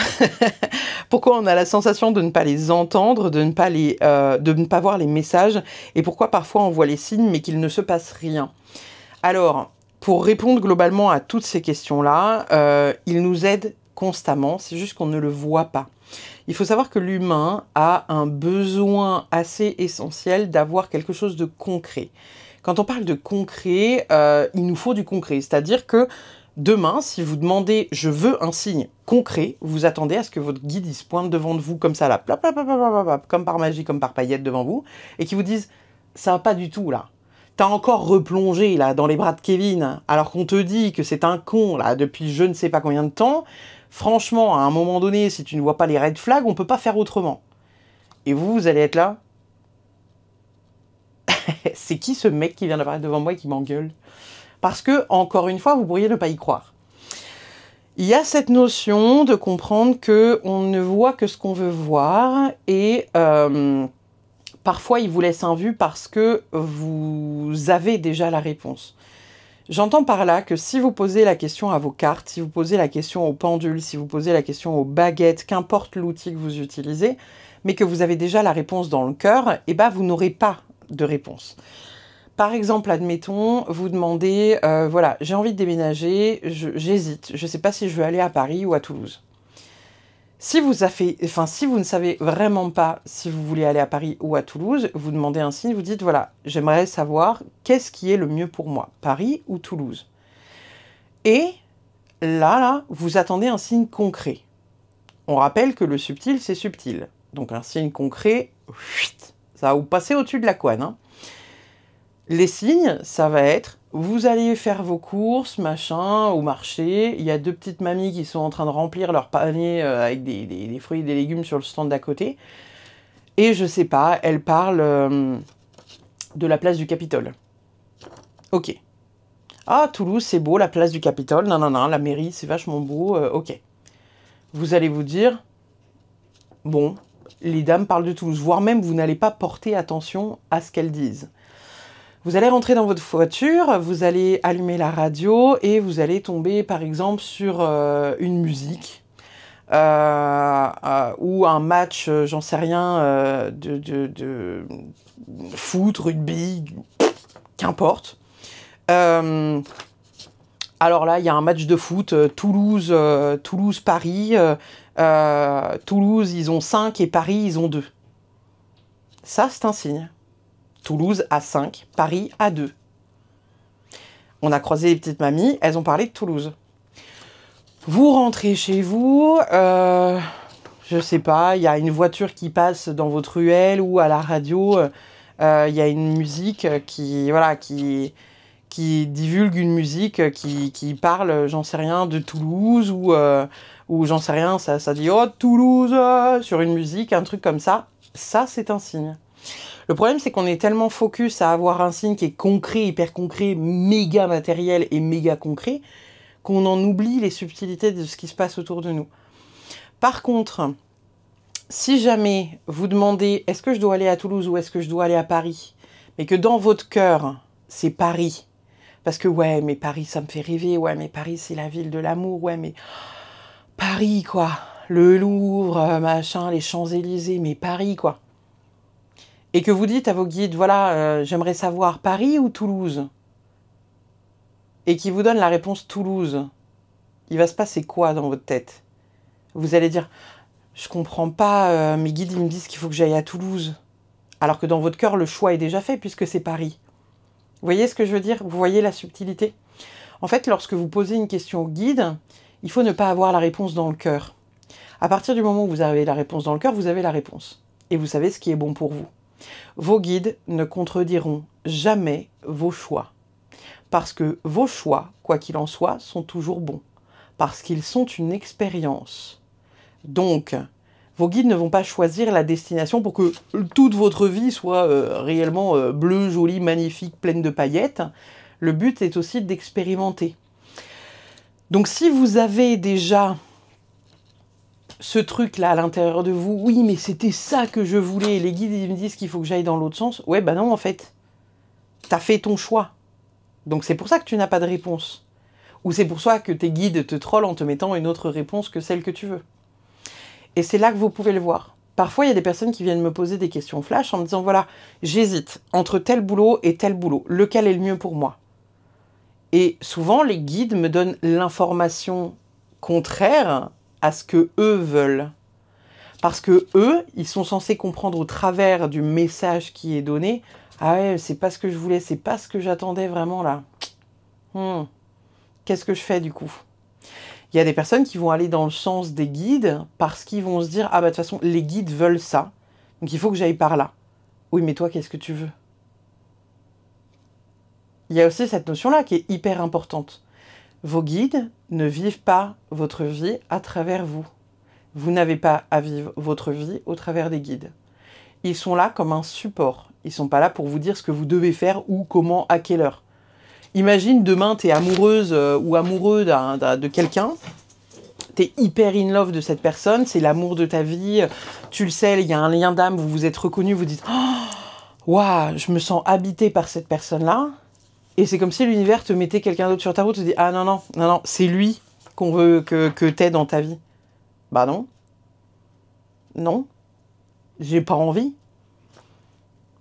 Pourquoi on a la sensation de ne pas les entendre, de ne pas voir les messages, et pourquoi parfois on voit les signes mais qu'il ne se passe rien. Alors, pour répondre globalement à toutes ces questions-là, ils nous aident constamment, c'est juste qu'on ne le voit pas. Il faut savoir que l'humain a un besoin assez essentiel d'avoir quelque chose de concret. Quand on parle de concret, il nous faut du concret. C'est-à-dire que demain, si vous demandez « je veux un signe concret », vous attendez à ce que votre guide il se pointe devant vous comme ça, là, comme par magie, comme par paillettes devant vous, et qui vous dise « ça va pas du tout, là. T'as encore replongé, là, dans les bras de Kevin, alors qu'on te dit que c'est un con, là, depuis je ne sais pas combien de temps. » Franchement, à un moment donné, si tu ne vois pas les red flags, on peut pas faire autrement. Et vous allez être là. C'est qui ce mec qui vient d'apparaître devant moi et qui m'engueule? Parce que, encore une fois, vous pourriez ne pas y croire. Il y a cette notion de comprendre qu'on ne voit que ce qu'on veut voir et parfois il vous laisse un vu parce que vous avez déjà la réponse. J'entends par là que si vous posez la question à vos cartes, si vous posez la question aux pendules, si vous posez la question aux baguettes, qu'importe l'outil que vous utilisez, mais que vous avez déjà la réponse dans le cœur, eh ben vous n'aurez pas de réponse. Par exemple, admettons, vous demandez, voilà, j'ai envie de déménager, j'hésite, je ne sais pas si je veux aller à Paris ou à Toulouse. Si vous ne savez vraiment pas si vous voulez aller à Paris ou à Toulouse, vous demandez un signe, vous dites, voilà, j'aimerais savoir qu'est-ce qui est le mieux pour moi, Paris ou Toulouse. Et là, vous attendez un signe concret. On rappelle que le subtil, c'est subtil. Donc un signe concret, ça va vous passer au-dessus de la couenne. Hein. Les signes, ça va être... Vous allez faire vos courses, machin, au marché. Il y a deux petites mamies qui sont en train de remplir leur panier avec des fruits et des légumes sur le stand d'à côté. Et je sais pas, elles parlent de la place du Capitole. Ok. Ah, Toulouse, c'est beau, la place du Capitole. Non, la mairie, c'est vachement beau. Ok. Vous allez vous dire, bon, les dames parlent de Toulouse. Voire même, vous n'allez pas porter attention à ce qu'elles disent. Vous allez rentrer dans votre voiture, vous allez allumer la radio et vous allez tomber par exemple sur une musique ou un match, j'en sais rien, de foot, rugby, qu'importe. Alors là, il y a un match de foot, Toulouse-Paris. Toulouse, ils ont 5 et Paris, ils ont 2. Ça, c'est un signe. Toulouse à 5, Paris à 2. On a croisé les petites mamies, elles ont parlé de Toulouse. Vous rentrez chez vous, je sais pas, il y a une voiture qui passe dans votre ruelle ou à la radio, il y a une musique qui divulgue une musique qui parle, j'en sais rien, de Toulouse ou j'en sais rien, ça dit « Oh, Toulouse !» sur une musique, un truc comme ça. Ça, c'est un signe. Le problème, c'est qu'on est tellement focus à avoir un signe qui est concret, hyper concret, méga matériel et méga concret, qu'on en oublie les subtilités de ce qui se passe autour de nous. Par contre, si jamais vous demandez est-ce que je dois aller à Toulouse ou est-ce que je dois aller à Paris, mais que dans votre cœur, c'est Paris, parce que ouais, mais Paris, ça me fait rêver, ouais, mais Paris, c'est la ville de l'amour, ouais, mais Paris, quoi, le Louvre, machin, les Champs-Élysées, mais Paris, quoi. Et que vous dites à vos guides, voilà, j'aimerais savoir Paris ou Toulouse, et qu'ils vous donnent la réponse Toulouse, il va se passer quoi dans votre tête? Vous allez dire, je comprends pas, mes guides ils me disent qu'il faut que j'aille à Toulouse. Alors que dans votre cœur, le choix est déjà fait puisque c'est Paris. Vous voyez ce que je veux dire? Vous voyez la subtilité? En fait, lorsque vous posez une question au guide, il faut ne pas avoir la réponse dans le cœur. À partir du moment où vous avez la réponse dans le cœur, vous avez la réponse. Et vous savez ce qui est bon pour vous. Vos guides ne contrediront jamais vos choix. Parce que vos choix, quoi qu'il en soit, sont toujours bons. Parce qu'ils sont une expérience. Donc, vos guides ne vont pas choisir la destination pour que toute votre vie soit réellement bleue, jolie, magnifique, pleine de paillettes. Le but est aussi d'expérimenter. Donc, si vous avez déjà ce truc-là à l'intérieur de vous, oui, mais c'était ça que je voulais, les guides ils me disent qu'il faut que j'aille dans l'autre sens. Ouais, bah non, en fait, t'as fait ton choix. Donc, c'est pour ça que tu n'as pas de réponse. Ou c'est pour ça que tes guides te trollent en te mettant une autre réponse que celle que tu veux. Et c'est là que vous pouvez le voir. Parfois, il y a des personnes qui viennent me poser des questions flash en me disant, voilà, j'hésite entre tel boulot et tel boulot. Lequel est le mieux pour moi? Et souvent, les guides me donnent l'information contraire à ce que eux veulent. Parce que eux, ils sont censés comprendre au travers du message qui est donné, ah ouais, c'est pas ce que je voulais, c'est pas ce que j'attendais vraiment là. Qu'est-ce que je fais du coup? Il y a des personnes qui vont aller dans le sens des guides parce qu'ils vont se dire « Ah bah de toute façon, les guides veulent ça, donc il faut que j'aille par là. » Oui, mais toi, qu'est-ce que tu veux? Il y a aussi cette notion-là qui est hyper importante. Vos guides ne vivent pas votre vie à travers vous. Vous n'avez pas à vivre votre vie au travers des guides. Ils sont là comme un support. Ils sont pas là pour vous dire ce que vous devez faire ou comment, à quelle heure. Imagine demain, tu es amoureuse ou amoureux de quelqu'un, tu es hyper in love de cette personne, c'est l'amour de ta vie, tu le sais, il y a un lien d'âme, vous vous êtes reconnus, vous dites « Waouh, je me sens habité par cette personne-là ». Et c'est comme si l'univers te mettait quelqu'un d'autre sur ta route, te dit « Ah non, non, non, non, c'est lui qu'on veut que t'aies dans ta vie ». Bah non. Non. J'ai pas envie.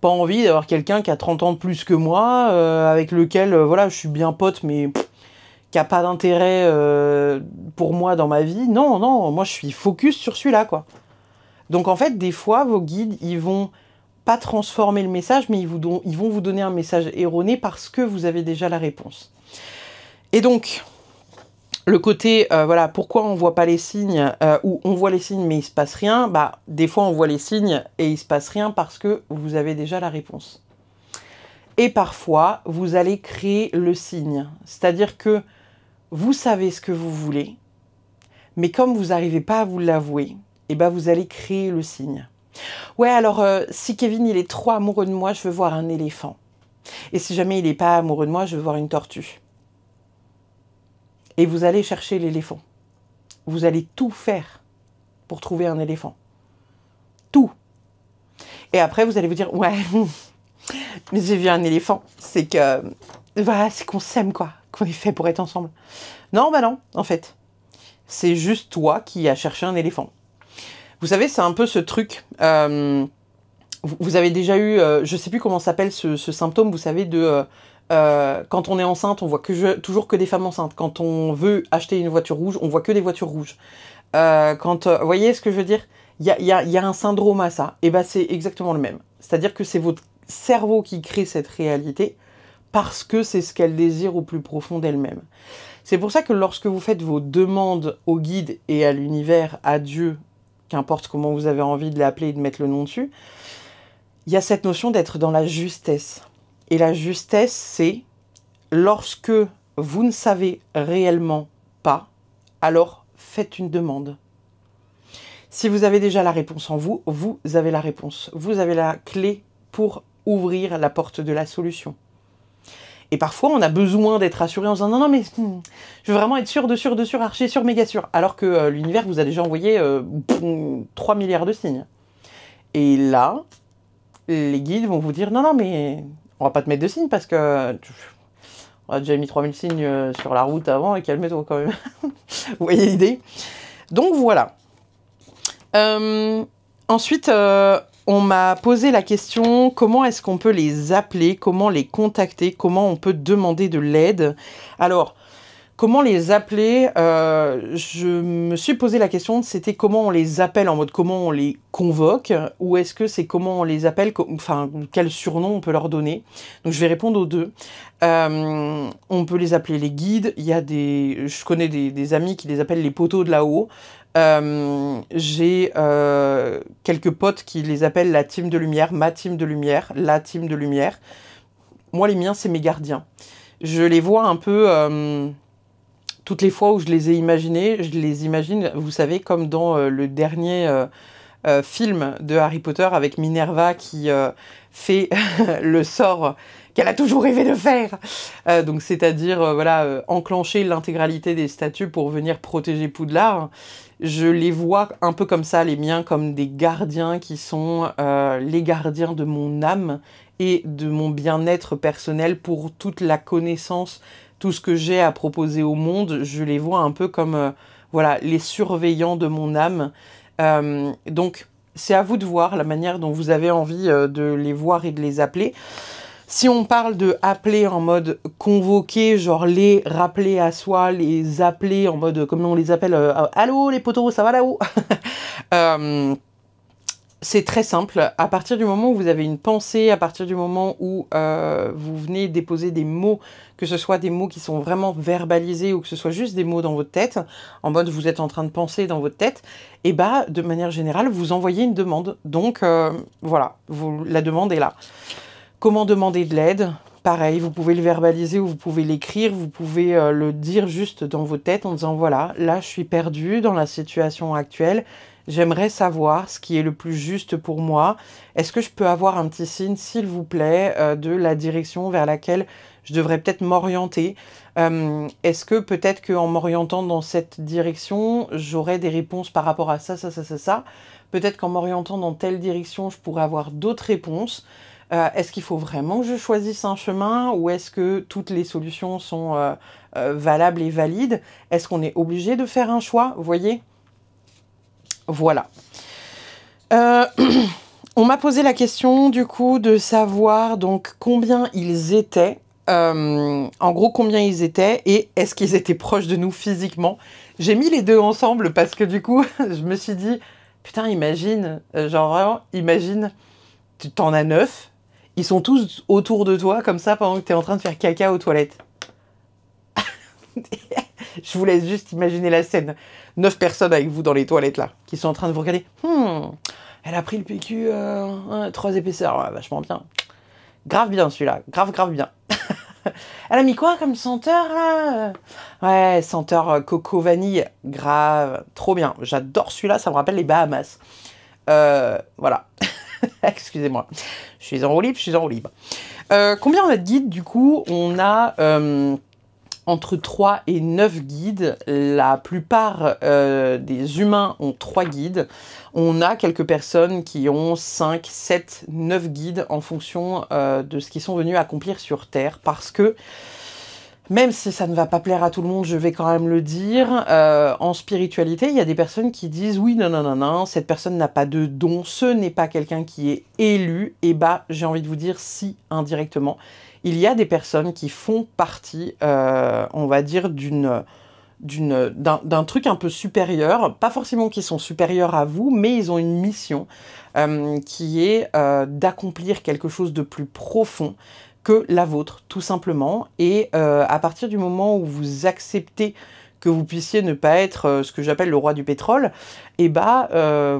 Pas envie d'avoir quelqu'un qui a 30 ans de plus que moi, avec lequel, voilà, je suis bien pote, mais qui a pas d'intérêt pour moi dans ma vie. Non, non, moi je suis focus sur celui-là, quoi. Donc en fait, des fois, vos guides, ils vont pas transformer le message, mais ils vont vous donner un message erroné parce que vous avez déjà la réponse. Et donc, le côté, voilà, pourquoi on voit pas les signes, ou on voit les signes mais il se passe rien, bah, des fois on voit les signes et il se passe rien parce que vous avez déjà la réponse. Et parfois, vous allez créer le signe. C'est-à-dire que vous savez ce que vous voulez, mais comme vous n'arrivez pas à vous l'avouer, eh ben vous allez créer le signe. Ouais, alors, si Kevin il est trop amoureux de moi, je veux voir un éléphant. Et si jamais il n'est pas amoureux de moi, je veux voir une tortue. Et vous allez chercher l'éléphant. Vous allez tout faire pour trouver un éléphant. Tout. Et après, vous allez vous dire, ouais, mais j'ai vu un éléphant. C'est que, voilà, c'est qu'on s'aime, quoi. Qu'on est fait pour être ensemble. Non, bah non, en fait. C'est juste toi qui as cherché un éléphant. Vous savez, c'est un peu ce truc... vous avez déjà eu, je sais plus comment s'appelle ce symptôme, vous savez, de... quand on est enceinte, on voit toujours que des femmes enceintes. Quand on veut acheter une voiture rouge, on voit que des voitures rouges. Vous voyez ce que je veux dire? Il y a un syndrome à ça. Et ben c'est exactement le même. C'est-à-dire que c'est votre cerveau qui crée cette réalité parce que c'est ce qu'elle désire au plus profond d'elle-même. C'est pour ça que lorsque vous faites vos demandes au guide et à l'univers, à Dieu, qu'importe comment vous avez envie de l'appeler et de mettre le nom dessus, il y a cette notion d'être dans la justesse. Et la justesse, c'est lorsque vous ne savez réellement pas, alors faites une demande. Si vous avez déjà la réponse en vous, vous avez la réponse. Vous avez la clé pour ouvrir la porte de la solution. Et parfois, on a besoin d'être rassuré en disant non, non, mais je veux vraiment être sûr, archi sûr, méga sûr. Alors que l'univers vous a déjà envoyé 3 milliards de signes. Et là, les guides vont vous dire non, non, mais on va pas te mettre de signes parce que on a déjà mis 3000 signes sur la route avant et calme-toi quand même. Vous voyez l'idée? Donc voilà. Ensuite, on m'a posé la question, comment est-ce qu'on peut les appeler, comment les contacter, comment on peut demander de l'aide? Alors, comment les appeler? Je me suis posé la question, c'était comment on les appelle, en mode comment on les convoque, ou est-ce que c'est comment on les appelle, enfin, quel surnom on peut leur donner? Donc je vais répondre aux deux. On peut les appeler les guides, je connais des amis qui les appellent les poteaux de là-haut. J'ai quelques potes qui les appellent la team de lumière, ma team de lumière, la team de lumière. Moi, les miens, c'est mes gardiens. Je les vois un peu... toutes les fois où je les ai imaginés, je les imagine, vous savez, comme dans le dernier film de Harry Potter avec Minerva qui fait le sort qu'elle a toujours rêvé de faire. Donc c'est-à-dire voilà, enclencher l'intégralité des statues pour venir protéger Poudlard. Je les vois un peu comme ça, les miens, comme des gardiens qui sont les gardiens de mon âme et de mon bien-être personnel pour toute la connaissance, tout ce que j'ai à proposer au monde. Je les vois un peu comme voilà, les surveillants de mon âme. Donc c'est à vous de voir la manière dont vous avez envie de les voir et de les appeler. Si on parle de appeler en mode convoquer, genre les rappeler à soi, les appeler en mode, comme on les appelle, allô les potos, ça va là-haut? C'est très simple. À partir du moment où vous avez une pensée, à partir du moment où vous venez déposer des mots, que ce soit des mots qui sont vraiment verbalisés ou que ce soit juste des mots dans votre tête, en mode vous êtes en train de penser dans votre tête, et bah de manière générale, vous envoyez une demande. Donc voilà, la demande est là. Comment demander de l'aide? Pareil, vous pouvez le verbaliser ou vous pouvez l'écrire, vous pouvez le dire juste dans vos têtes en disant voilà, là je suis perdue dans la situation actuelle, j'aimerais savoir ce qui est le plus juste pour moi. Est-ce que je peux avoir un petit signe, s'il vous plaît, de la direction vers laquelle je devrais peut-être m'orienter? Est-ce que peut-être qu'en m'orientant dans cette direction, j'aurai des réponses par rapport à ça? Peut-être qu'en m'orientant dans telle direction, je pourrais avoir d'autres réponses. Est-ce qu'il faut vraiment que je choisisse un chemin ou est-ce que toutes les solutions sont valables et valides? Est-ce qu'on est obligé de faire un choix? Vous voyez? Voilà. On m'a posé la question du coup de savoir donc combien ils étaient. En gros, combien ils étaient et est-ce qu'ils étaient proches de nous physiquement? J'ai mis les deux ensemble parce que du coup, je me suis dit, putain, imagine, genre vraiment, imagine, tu t'en as 9. Ils sont tous autour de toi, comme ça, pendant que tu es en train de faire caca aux toilettes. Je vous laisse juste imaginer la scène. 9 personnes avec vous dans les toilettes, là, qui sont en train de vous regarder. Elle a pris le PQ, 3 épaisseurs, ouais, vachement bien. Grave bien, celui-là. Grave bien. Elle a mis quoi comme senteur, là? Ouais, senteur coco vanille. Grave. Trop bien. J'adore celui-là, ça me rappelle les Bahamas. Voilà. Excusez-moi. Je suis en roue libre. Combien on a de guides, du coup? On a entre 3 et 9 guides. La plupart des humains ont 3 guides. On a quelques personnes qui ont 5, 7, 9 guides en fonction de ce qu'ils sont venus accomplir sur Terre. Parce que, même si ça ne va pas plaire à tout le monde, je vais quand même le dire, en spiritualité, il y a des personnes qui disent « Oui, non, cette personne n'a pas de don, ce n'est pas quelqu'un qui est élu. » Et bah, j'ai envie de vous dire si, indirectement. Il y a des personnes qui font partie, on va dire, d'un truc un peu supérieur. Pas forcément qu'ils sont supérieurs à vous, mais ils ont une mission qui est d'accomplir quelque chose de plus profond que la vôtre, tout simplement. Et à partir du moment où vous acceptez que vous puissiez ne pas être ce que j'appelle le roi du pétrole, et bah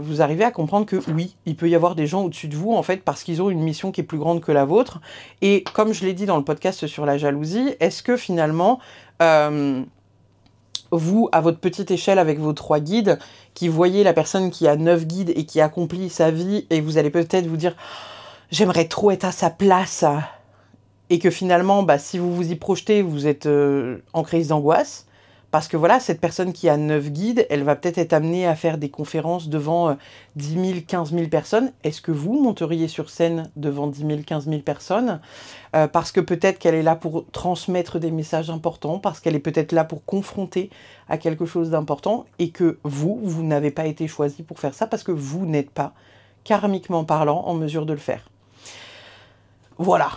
vous arrivez à comprendre que oui, il peut y avoir des gens au-dessus de vous, en fait, parce qu'ils ont une mission qui est plus grande que la vôtre. Et comme je l'ai dit dans le podcast sur la jalousie, est-ce que finalement, vous, à votre petite échelle avec vos 3 guides, qui voyez la personne qui a 9 guides et qui accomplit sa vie, et vous allez peut-être vous dire... j'aimerais trop être à sa place. Et que finalement, bah, si vous vous y projetez, vous êtes en crise d'angoisse. Parce que voilà, cette personne qui a 9 guides, elle va peut-être être amenée à faire des conférences devant 10 000, 15 000 personnes. Est-ce que vous monteriez sur scène devant 10 000, 15 000 personnes parce que peut-être qu'elle est là pour transmettre des messages importants, parce qu'elle est peut-être là pour confronter à quelque chose d'important, et que vous n'avez pas été choisi pour faire ça, parce que vous n'êtes pas, karmiquement parlant, en mesure de le faire. Voilà.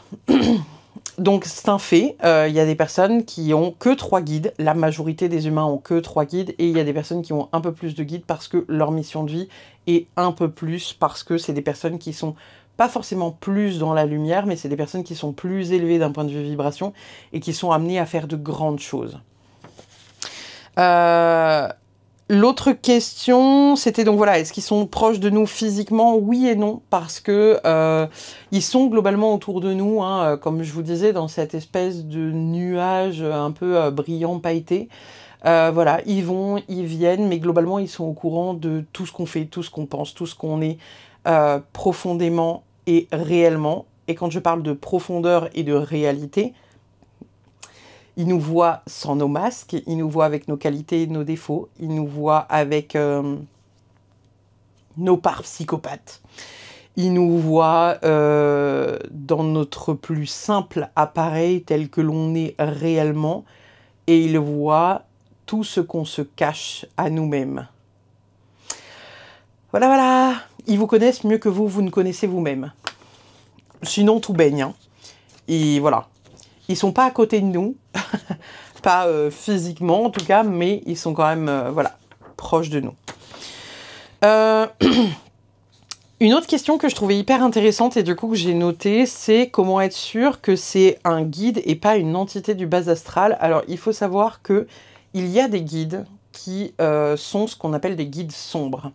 Donc c'est un fait, il y a des personnes qui ont que 3 guides, la majorité des humains ont que 3 guides, et il y a des personnes qui ont un peu plus de guides parce que leur mission de vie est un peu plus, parce que c'est des personnes qui sont pas forcément plus dans la lumière, mais c'est des personnes qui sont plus élevées d'un point de vue vibration, et qui sont amenées à faire de grandes choses. L'autre question, c'était donc voilà, est-ce qu'ils sont proches de nous physiquement? Oui et non, parce que ils sont globalement autour de nous, hein, comme je vous disais, dans cette espèce de nuage un peu brillant, pailleté. Voilà, ils vont, ils viennent, mais globalement, ils sont au courant de tout ce qu'on fait, tout ce qu'on pense, tout ce qu'on est profondément et réellement. Et quand je parle de profondeur et de réalité, ils nous voient sans nos masques, ils nous voient avec nos qualités et nos défauts, ils nous voient avec nos parts psychopathes, ils nous voient dans notre plus simple appareil tel que l'on est réellement, et ils voient tout ce qu'on se cache à nous-mêmes. Voilà, voilà, ils vous connaissent mieux que vous ne connaissez vous-même. Sinon, tout baigne, hein. Et voilà. Ils sont pas à côté de nous, pas physiquement en tout cas, mais ils sont quand même voilà, proches de nous. Une autre question que je trouvais hyper intéressante et du coup que j'ai notée, c'est comment être sûr que c'est un guide et pas une entité du bas astral. Alors il faut savoir que il y a des guides qui sont ce qu'on appelle des guides sombres.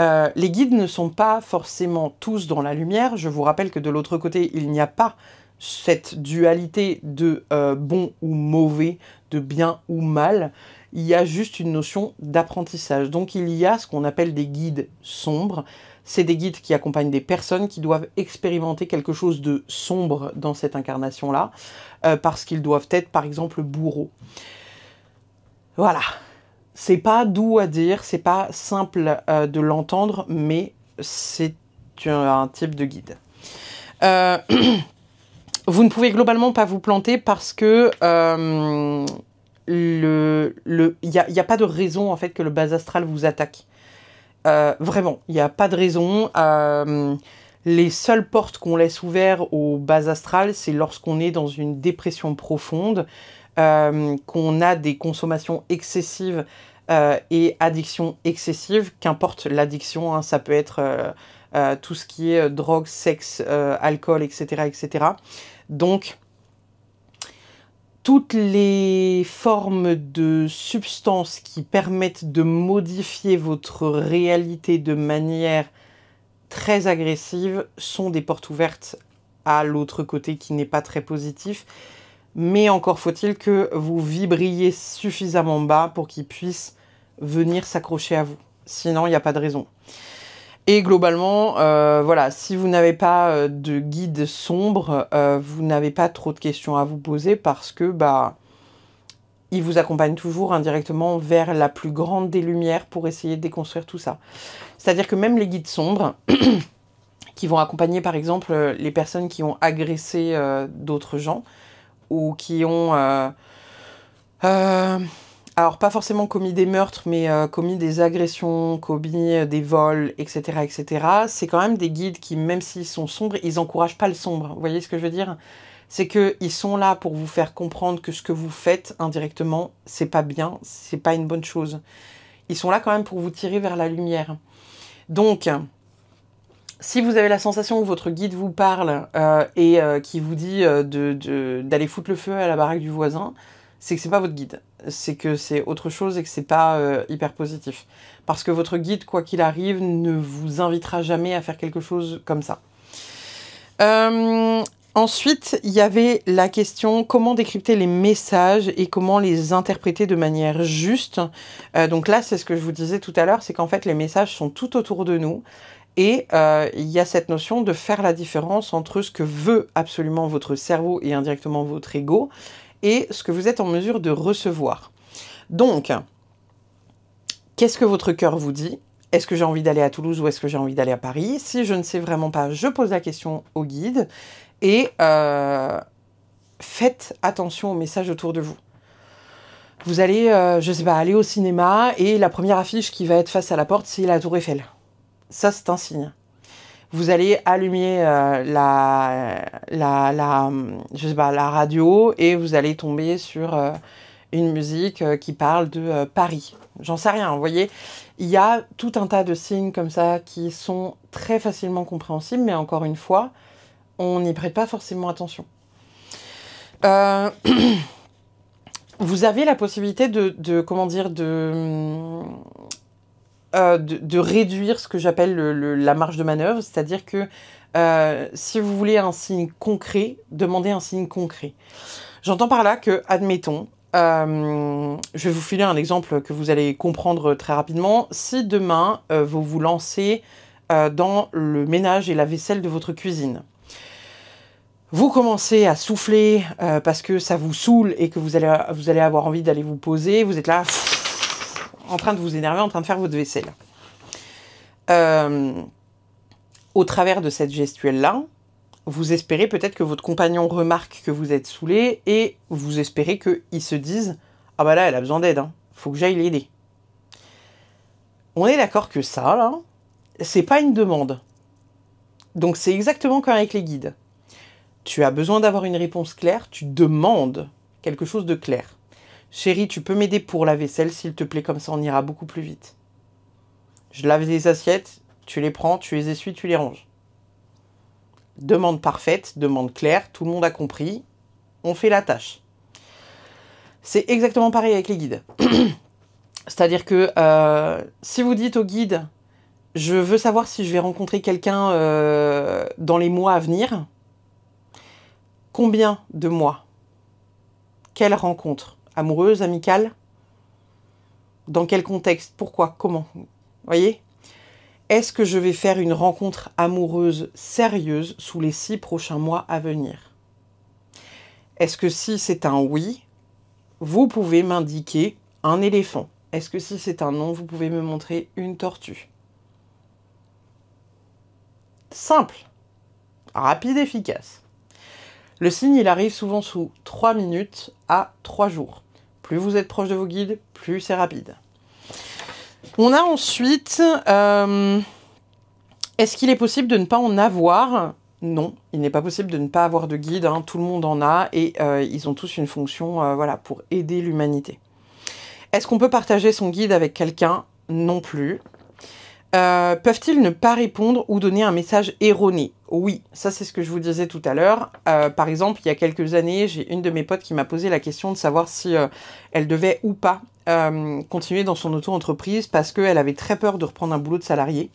Les guides ne sont pas forcément tous dans la lumière. Je vous rappelle que de l'autre côté, il n'y a pas cette dualité de bon ou mauvais, de bien ou mal. Il y a juste une notion d'apprentissage. Donc il y a ce qu'on appelle des guides sombres. C'est des guides qui accompagnent des personnes qui doivent expérimenter quelque chose de sombre dans cette incarnation-là, parce qu'ils doivent être, par exemple, bourreaux. Voilà. C'est pas doux à dire, c'est pas simple de l'entendre, mais c'est un type de guide. Vous ne pouvez globalement pas vous planter parce que y a pas de raison en fait que le bas astral vous attaque. Vraiment, il n'y a pas de raison. Les seules portes qu'on laisse ouvertes au bas astral, c'est lorsqu'on est dans une dépression profonde, qu'on a des consommations excessives et addictions excessives, qu'importe l'addiction, hein, ça peut être tout ce qui est drogue, sexe, alcool, etc., etc. Donc, toutes les formes de substances qui permettent de modifier votre réalité de manière très agressive sont des portes ouvertes à l'autre côté qui n'est pas très positif. Mais encore faut-il que vous vibriez suffisamment bas pour qu'il puisse venir s'accrocher à vous. Sinon, il n'y a pas de raison. Et globalement, voilà, si vous n'avez pas de guide sombre, vous n'avez pas trop de questions à vous poser parce que il vous accompagne toujours indirectement vers la plus grande des lumières pour essayer de déconstruire tout ça. C'est-à-dire que même les guides sombres, qui vont accompagner par exemple les personnes qui ont agressé d'autres gens, ou qui ont... alors, pas forcément commis des meurtres, mais commis des agressions, commis des vols, etc., etc. C'est quand même des guides qui, même s'ils sont sombres, ils n'encouragent pas le sombre. Vous voyez ce que je veux dire? C'est qu'ils sont là pour vous faire comprendre que ce que vous faites indirectement, c'est pas bien, c'est pas une bonne chose. Ils sont là quand même pour vous tirer vers la lumière. Donc, si vous avez la sensation que votre guide vous parle et qui vous dit d'aller foutre le feu à la baraque du voisin, c'est que c'est pas votre guide. C'est que c'est autre chose et que c'est pas hyper positif. Parce que votre guide, quoi qu'il arrive, ne vous invitera jamais à faire quelque chose comme ça. Ensuite, il y avait la question comment décrypter les messages et comment les interpréter de manière juste. Donc là, c'est ce que je vous disais tout à l'heure, c'est qu'en fait, les messages sont tout autour de nous. Et il y a cette notion de faire la différence entre ce que veut absolument votre cerveau et indirectement votre ego et ce que vous êtes en mesure de recevoir. Donc, qu'est-ce que votre cœur vous dit? Est-ce que j'ai envie d'aller à Toulouse ou est-ce que j'ai envie d'aller à Paris? Si je ne sais vraiment pas, je pose la question au guide et faites attention aux messages autour de vous. Vous allez, je sais pas, aller au cinéma et la première affiche qui va être face à la porte, c'est la Tour Eiffel. Ça, c'est un signe. Vous allez allumer je sais pas, la radio et vous allez tomber sur une musique qui parle de Paris. J'en sais rien, vous voyez. Il y a tout un tas de signes comme ça qui sont très facilement compréhensibles, mais encore une fois, on n'y prête pas forcément attention. Vous avez la possibilité de réduire ce que j'appelle la marge de manœuvre, c'est-à-dire que si vous voulez un signe concret, demandez un signe concret. J'entends par là que, admettons, je vais vous filer un exemple que vous allez comprendre très rapidement. Si demain, vous vous lancez dans le ménage et la vaisselle de votre cuisine, vous commencez à souffler parce que ça vous saoule et que vous allez avoir envie d'aller vous poser, vous êtes là en train de vous énerver, en train de faire votre vaisselle. Au travers de cette gestuelle-là, vous espérez peut-être que votre compagnon remarque que vous êtes saoulé et vous espérez qu'il se dise « Ah bah là, elle a besoin d'aide, hein. Faut que j'aille l'aider. » On est d'accord que ça, là, c'est pas une demande. Donc c'est exactement comme avec les guides. Tu as besoin d'avoir une réponse claire, tu demandes quelque chose de clair. Chérie, tu peux m'aider pour la vaisselle, s'il te plaît, comme ça on ira beaucoup plus vite. Je lave les assiettes, tu les prends, tu les essuies, tu les ranges. Demande parfaite, demande claire, tout le monde a compris, on fait la tâche. C'est exactement pareil avec les guides. C'est-à-dire que si vous dites au guide, je veux savoir si je vais rencontrer quelqu'un dans les mois à venir, combien de mois? Quelle rencontre? Amoureuse, amicale? Dans quel contexte? Pourquoi? Comment? Vous voyez? Est-ce que je vais faire une rencontre amoureuse sérieuse sous les 6 prochains mois à venir? Est-ce que si c'est un oui, vous pouvez m'indiquer un éléphant? Est-ce que si c'est un non, vous pouvez me montrer une tortue? Simple, rapide, efficace. Le signe, il arrive souvent sous 3 minutes à 3 jours. Plus vous êtes proche de vos guides, plus c'est rapide. On a ensuite, est-ce qu'il est possible de ne pas en avoir? Non, il n'est pas possible de ne pas avoir de guide, hein. Tout le monde en a et ils ont tous une fonction voilà, pour aider l'humanité. Est-ce qu'on peut partager son guide avec quelqu'un? Non plus. Peuvent-ils ne pas répondre ou donner un message erroné? Oui, ça c'est ce que je vous disais tout à l'heure. Par exemple, il y a quelques années, j'ai une de mes potes qui m'a posé la question de savoir si elle devait ou pas continuer dans son auto-entreprise parce qu'elle avait très peur de reprendre un boulot de salarié.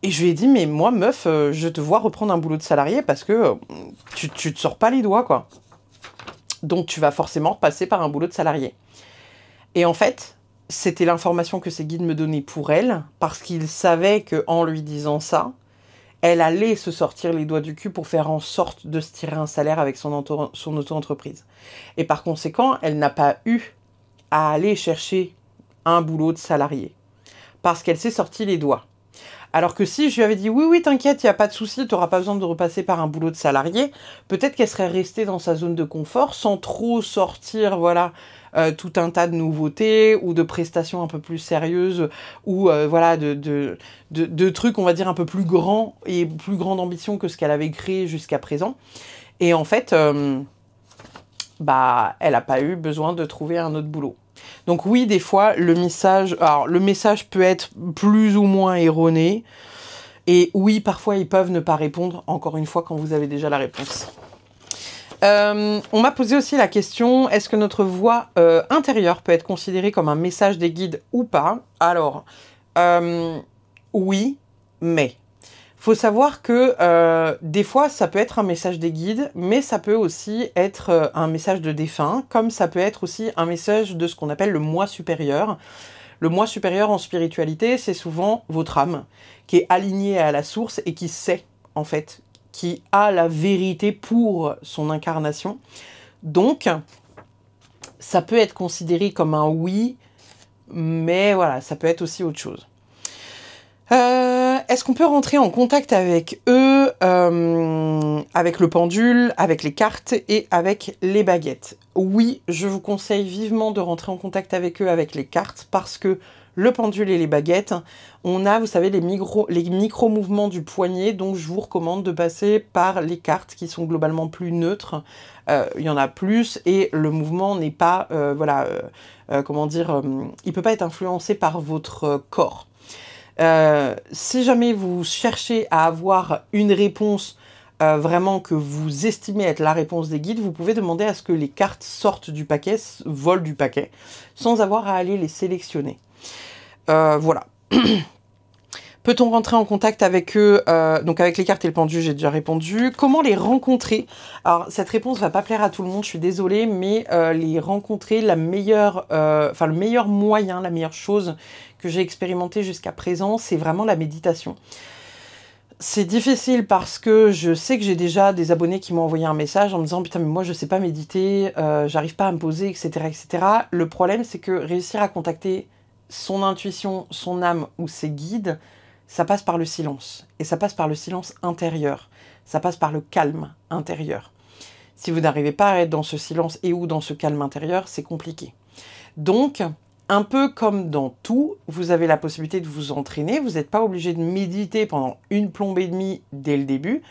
Et je lui ai dit, mais moi, meuf, je te vois reprendre un boulot de salarié parce que tu te sors pas les doigts, quoi. Donc tu vas forcément passer par un boulot de salarié. Et en fait, c'était l'information que ses guides me donnaient pour elle, parce qu'ils savaient qu'en lui disant ça, elle allait se sortir les doigts du cul pour faire en sorte de se tirer un salaire avec son auto-entreprise. Et par conséquent, elle n'a pas eu à aller chercher un boulot de salarié, parce qu'elle s'est sortie les doigts. Alors que si je lui avais dit « Oui, oui, t'inquiète, il n'y a pas de souci, tu n'auras pas besoin de repasser par un boulot de salarié », peut-être qu'elle serait restée dans sa zone de confort sans trop sortir, voilà, tout un tas de nouveautés ou de prestations un peu plus sérieuses ou voilà, de trucs, on va dire, un peu plus grands et plus grande ambition que ce qu'elle avait créé jusqu'à présent. Et en fait, bah, elle n'a pas eu besoin de trouver un autre boulot. Donc oui, des fois, le message peut être plus ou moins erroné. Et oui, parfois, ils peuvent ne pas répondre, encore une fois, quand vous avez déjà la réponse. On m'a posé aussi la question, est-ce que notre voix intérieure peut être considérée comme un message des guides ou pas? Alors, oui, mais... faut savoir que des fois, ça peut être un message des guides, mais ça peut aussi être un message de défunt, comme ça peut être aussi un message de ce qu'on appelle le moi supérieur. Le moi supérieur en spiritualité, c'est souvent votre âme qui est alignée à la source et qui sait, en fait, qui a la vérité pour son incarnation. Donc, ça peut être considéré comme un oui, mais voilà, ça peut être aussi autre chose. Est-ce qu'on peut rentrer en contact avec eux, avec le pendule, avec les cartes et avec les baguettes? Oui, je vous conseille vivement de rentrer en contact avec eux avec les cartes parce que le pendule et les baguettes, on a, vous savez, les micro-mouvements du poignet, donc je vous recommande de passer par les cartes qui sont globalement plus neutres. Il y en a plus et le mouvement n'est pas, comment dire, il peut pas être influencé par votre corps. Si jamais vous cherchez à avoir une réponse vraiment que vous estimez être la réponse des guides, vous pouvez demander à ce que les cartes sortent du paquet, volent du paquet, sans avoir à aller les sélectionner. Voilà. Peut-on rentrer en contact avec eux? Donc avec les cartes et le pendule, j'ai déjà répondu. Comment les rencontrer? Alors cette réponse va pas plaire à tout le monde, je suis désolée, mais les rencontrer, le meilleur moyen, la meilleure chose que j'ai expérimenté jusqu'à présent, c'est vraiment la méditation. C'est difficile parce que je sais que j'ai déjà des abonnés qui m'ont envoyé un message en me disant « Putain, mais moi je sais pas méditer, j'arrive pas à me poser, etc. etc. » Le problème, c'est que réussir à contacter son intuition, son âme ou ses guides, ça passe par le silence. Et ça passe par le silence intérieur. Ça passe par le calme intérieur. Si vous n'arrivez pas à être dans ce silence et ou dans ce calme intérieur, c'est compliqué. Donc, un peu comme dans tout, vous avez la possibilité de vous entraîner. Vous n'êtes pas obligé de méditer pendant une plombe et demie dès le début.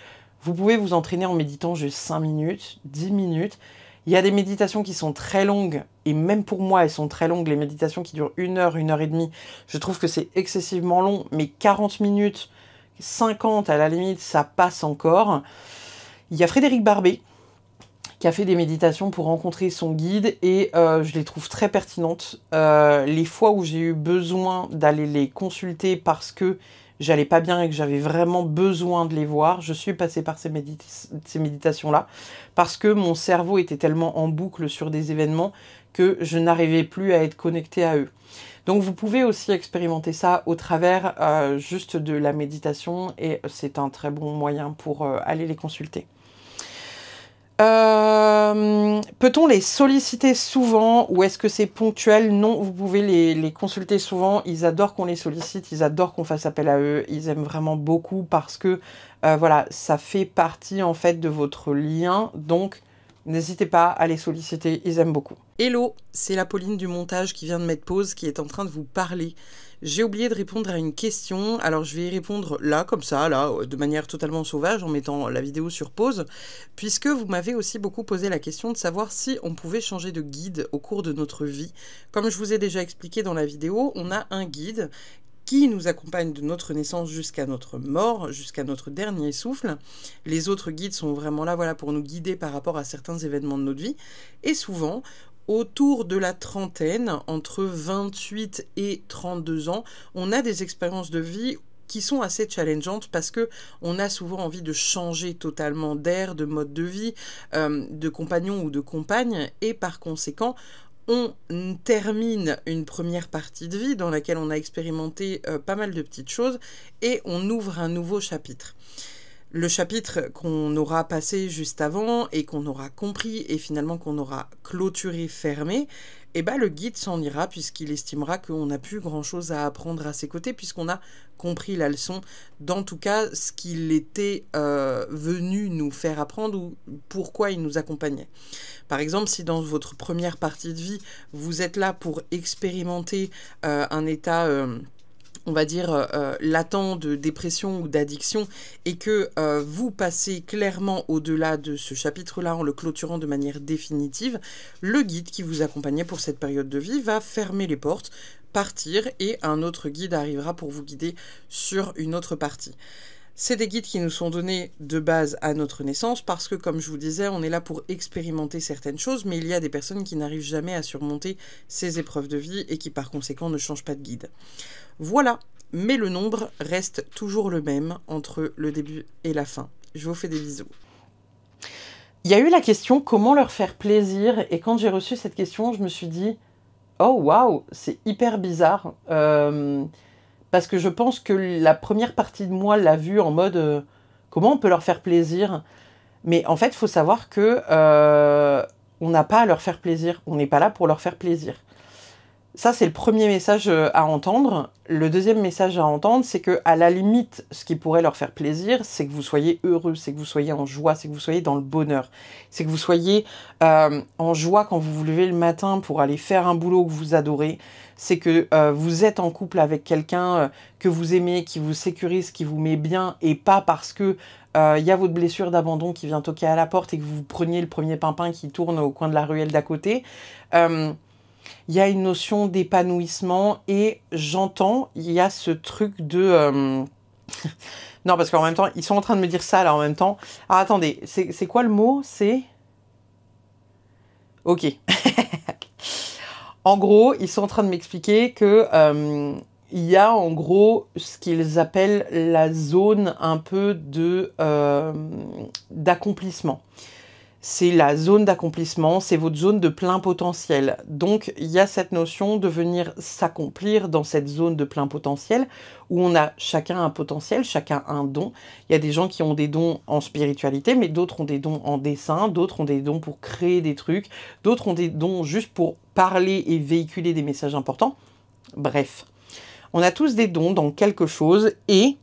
Vous pouvez vous entraîner en méditant juste 5 minutes, 10 minutes. Il y a des méditations qui sont très longues, et même pour moi, elles sont très longues. Les méditations qui durent 1 heure, 1 heure et demie, je trouve que c'est excessivement long, mais 40 minutes, 50 à la limite, ça passe encore. Il y a Frédéric Barbet, qui a fait des méditations pour rencontrer son guide, et je les trouve très pertinentes. Les fois où j'ai eu besoin d'aller les consulter parce que j'allais pas bien et que j'avais vraiment besoin de les voir, je suis passée par ces méditations-là, parce que mon cerveau était tellement en boucle sur des événements que je n'arrivais plus à être connectée à eux. Donc vous pouvez aussi expérimenter ça au travers juste de la méditation, et c'est un très bon moyen pour aller les consulter. Peut-on les solliciter souvent ou est-ce que c'est ponctuel? Non, vous pouvez les consulter souvent. Ils adorent qu'on les sollicite, ils adorent qu'on fasse appel à eux. Ils aiment vraiment beaucoup parce que voilà, ça fait partie en fait de votre lien. Donc, n'hésitez pas à les solliciter, ils aiment beaucoup. Hello, c'est la Pauline du montage qui vient de mettre pause, qui est en train de vous parler. J'ai oublié de répondre à une question, alors je vais y répondre là, comme ça, là, de manière totalement sauvage, en mettant la vidéo sur pause, puisque vous m'avez aussi beaucoup posé la question de savoir si on pouvait changer de guide au cours de notre vie. Comme je vous ai déjà expliqué dans la vidéo, on a un guide qui nous accompagne de notre naissance jusqu'à notre mort, jusqu'à notre dernier souffle. Les autres guides sont vraiment là, voilà, pour nous guider par rapport à certains événements de notre vie, et souvent, autour de la trentaine, entre 28 et 32 ans, on a des expériences de vie qui sont assez challengeantes parce que on a souvent envie de changer totalement d'air, de mode de vie, de compagnon ou de compagne, et par conséquent, on termine une première partie de vie dans laquelle on a expérimenté pas mal de petites choses et on ouvre un nouveau chapitre. Le chapitre qu'on aura passé juste avant et qu'on aura compris et finalement qu'on aura clôturé, fermé, eh ben le guide s'en ira puisqu'il estimera qu'on n'a plus grand-chose à apprendre à ses côtés puisqu'on a compris la leçon, dans tout cas ce qu'il était venu nous faire apprendre ou pourquoi il nous accompagnait. Par exemple, si dans votre première partie de vie, vous êtes là pour expérimenter un état... on va dire, latent de dépression ou d'addiction, et que vous passez clairement au-delà de ce chapitre-là en le clôturant de manière définitive, le guide qui vous accompagnait pour cette période de vie va fermer les portes, partir, et un autre guide arrivera pour vous guider sur une autre partie. C'est des guides qui nous sont donnés de base à notre naissance parce que, comme je vous disais, on est là pour expérimenter certaines choses, mais il y a des personnes qui n'arrivent jamais à surmonter ces épreuves de vie et qui, par conséquent, ne changent pas de guide. Voilà, mais le nombre reste toujours le même entre le début et la fin. Je vous fais des bisous. Il y a eu la question « Comment leur faire plaisir ?» Et quand j'ai reçu cette question, je me suis dit « oh waouh, c'est hyper bizarre. Parce que je pense que la première partie de moi l'a vu en mode comment on peut leur faire plaisir. Mais en fait, il faut savoir que on n'a pas à leur faire plaisir. On n'est pas là pour leur faire plaisir. Ça, c'est le premier message à entendre. Le deuxième message à entendre, c'est que à la limite, ce qui pourrait leur faire plaisir, c'est que vous soyez heureux, c'est que vous soyez en joie, c'est que vous soyez dans le bonheur, c'est que vous soyez en joie quand vous vous levez le matin pour aller faire un boulot que vous adorez, c'est que vous êtes en couple avec quelqu'un que vous aimez, qui vous sécurise, qui vous met bien, et pas parce que y a votre blessure d'abandon qui vient toquer à la porte et que vous preniez le premier pimpin qui tourne au coin de la ruelle d'à côté. Il y a une notion d'épanouissement et j'entends, il y a ce truc de... non, parce qu'en même temps, ils sont en train de me dire ça, là, en même temps. Alors, attendez, c'est quoi le mot? C'est... Ok. En gros, ils sont en train de m'expliquer que il y a, en gros, ce qu'ils appellent la zone un peu de d'accomplissement. C'est la zone d'accomplissement, c'est votre zone de plein potentiel. Donc, il y a cette notion de venir s'accomplir dans cette zone de plein potentiel où on a chacun un potentiel, chacun un don. Il y a des gens qui ont des dons en spiritualité, mais d'autres ont des dons en dessin, d'autres ont des dons pour créer des trucs, d'autres ont des dons juste pour parler et véhiculer des messages importants. Bref, on a tous des dons dans quelque chose et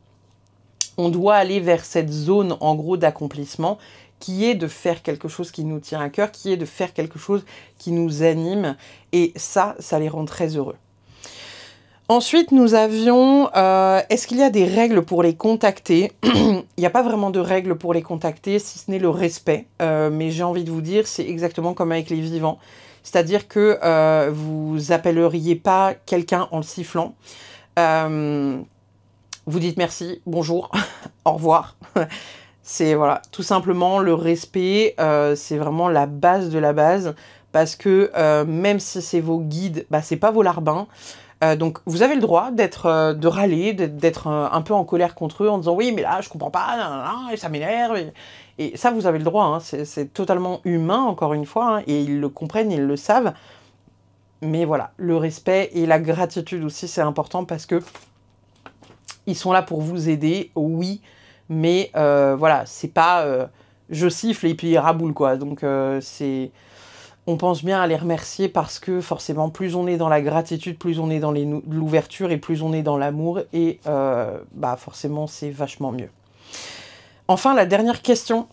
on doit aller vers cette zone, en gros, d'accomplissement qui est de faire quelque chose qui nous tient à cœur, qui est de faire quelque chose qui nous anime. Et ça les rend très heureux. Ensuite, nous avions... est-ce qu'il y a des règles pour les contacter? Il n'y a pas vraiment de règles pour les contacter, si ce n'est le respect. Mais j'ai envie de vous dire, c'est exactement comme avec les vivants. C'est-à-dire que vous appelleriez pas quelqu'un en le sifflant. Vous dites merci, bonjour, au revoir. C'est voilà, tout simplement le respect, c'est vraiment la base de la base, parce que même si c'est vos guides, bah, c'est pas vos larbins. Donc vous avez le droit de râler, d'être un peu en colère contre eux en disant oui mais là je comprends pas, nan, nan, nan, et ça m'énerve. Et ça vous avez le droit, hein, c'est totalement humain encore une fois, hein, et ils le comprennent, ils le savent. Mais voilà, le respect et la gratitude aussi c'est important parce que ils sont là pour vous aider, oui. Mais voilà, c'est pas je siffle et puis il raboule quoi. Donc on pense bien à les remercier parce que forcément plus on est dans la gratitude, plus on est dans l'ouverture et plus on est dans l'amour et bah forcément c'est vachement mieux. Enfin la dernière question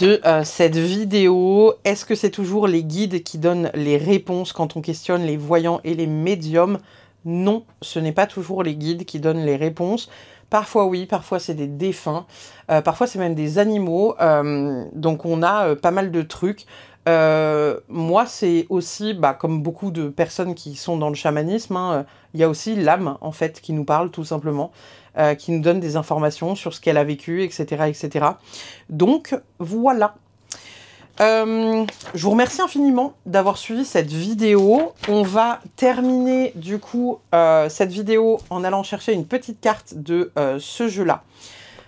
de cette vidéo, est-ce que c'est toujours les guides qui donnent les réponses quand on questionne les voyants et les médiums? Non, ce n'est pas toujours les guides qui donnent les réponses. Parfois oui, parfois c'est des défunts, parfois c'est même des animaux, donc on a pas mal de trucs. Moi c'est aussi, bah, comme beaucoup de personnes qui sont dans le chamanisme, hein, il y a aussi l'âme en fait qui nous parle tout simplement, qui nous donne des informations sur ce qu'elle a vécu, etc. etc. Donc voilà. Je vous remercie infiniment d'avoir suivi cette vidéo. On va terminer du coup cette vidéo en allant chercher une petite carte de ce jeu-là.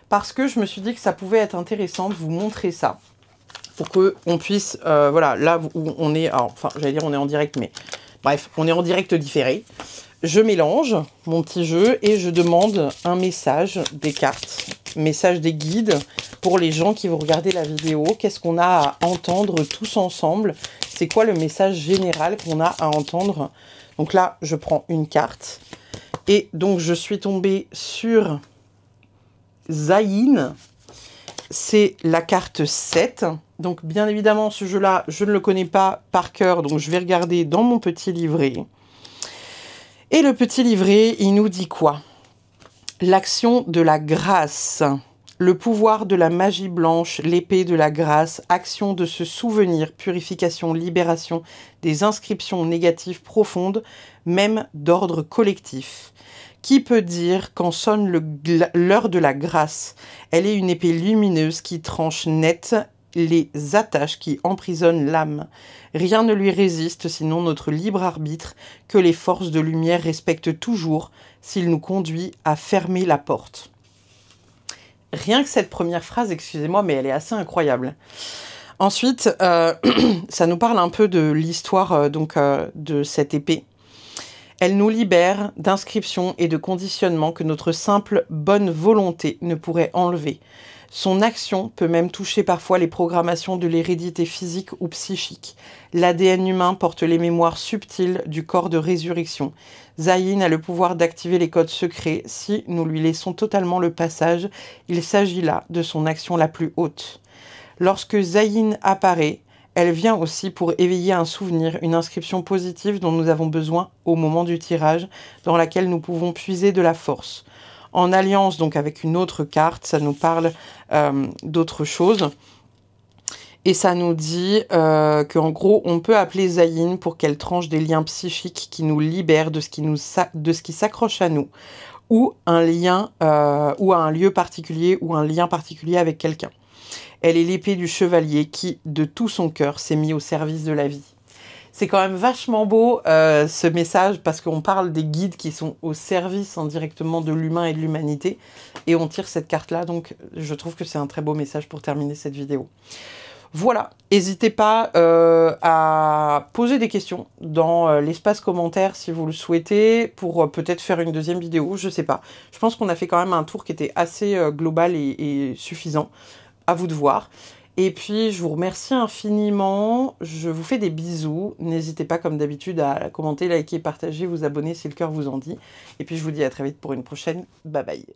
Parce que je me suis dit que ça pouvait être intéressant de vous montrer ça. Pour qu'on puisse, voilà, là où on est, alors, enfin j'allais dire on est en direct, mais bref, on est en direct différé. Je mélange mon petit jeu et je demande un message des cartes, message des guides pour les gens qui vont regarder la vidéo. Qu'est-ce qu'on a à entendre tous ensemble? C'est quoi le message général qu'on a à entendre? Donc là, je prends une carte et donc je suis tombée sur Zayn. C'est la carte 7. Donc bien évidemment, ce jeu-là, je ne le connais pas par cœur, donc je vais regarder dans mon petit livret. Et le petit livret, il nous dit quoi? L'action de la grâce, le pouvoir de la magie blanche, l'épée de la grâce, action de se souvenir, purification, libération des inscriptions négatives profondes, même d'ordre collectif. Qui peut dire quand sonne l'heure de la grâce? Elle est une épée lumineuse qui tranche net les attaches qui emprisonnent l'âme. Rien ne lui résiste, sinon notre libre arbitre, que les forces de lumière respectent toujours, s'il nous conduit à fermer la porte. Rien que cette première phrase, excusez-moi, mais elle est assez incroyable. Ensuite, ça nous parle un peu de l'histoire de cette épée. Elle nous libère d'inscriptions et de conditionnements que notre simple bonne volonté ne pourrait enlever. Son action peut même toucher parfois les programmations de l'hérédité physique ou psychique. L'ADN humain porte les mémoires subtiles du corps de résurrection. Zayin a le pouvoir d'activer les codes secrets si nous lui laissons totalement le passage. Il s'agit là de son action la plus haute. Lorsque Zayin apparaît, elle vient aussi pour éveiller un souvenir, une inscription positive dont nous avons besoin au moment du tirage, dans laquelle nous pouvons puiser de la force. En alliance donc avec une autre carte, ça nous parle d'autre chose. Et ça nous dit qu'en gros, on peut appeler Zayin pour qu'elle tranche des liens psychiques qui nous libèrent de ce qui s'accroche à nous, ou un lien, ou à un lieu particulier, ou un lien particulier avec quelqu'un. Elle est l'épée du chevalier qui, de tout son cœur, s'est mis au service de la vie. C'est quand même vachement beau ce message parce qu'on parle des guides qui sont au service indirectement de l'humain et de l'humanité. Et on tire cette carte-là, donc je trouve que c'est un très beau message pour terminer cette vidéo. Voilà, n'hésitez pas à poser des questions dans l'espace commentaire si vous le souhaitez, pour peut-être faire une deuxième vidéo, je sais pas. Je pense qu'on a fait quand même un tour qui était assez global et suffisant. À vous de voir. Et puis, je vous remercie infiniment. Je vous fais des bisous. N'hésitez pas, comme d'habitude, à commenter, liker, partager, vous abonner si le cœur vous en dit. Et puis, je vous dis à très vite pour une prochaine. Bye bye.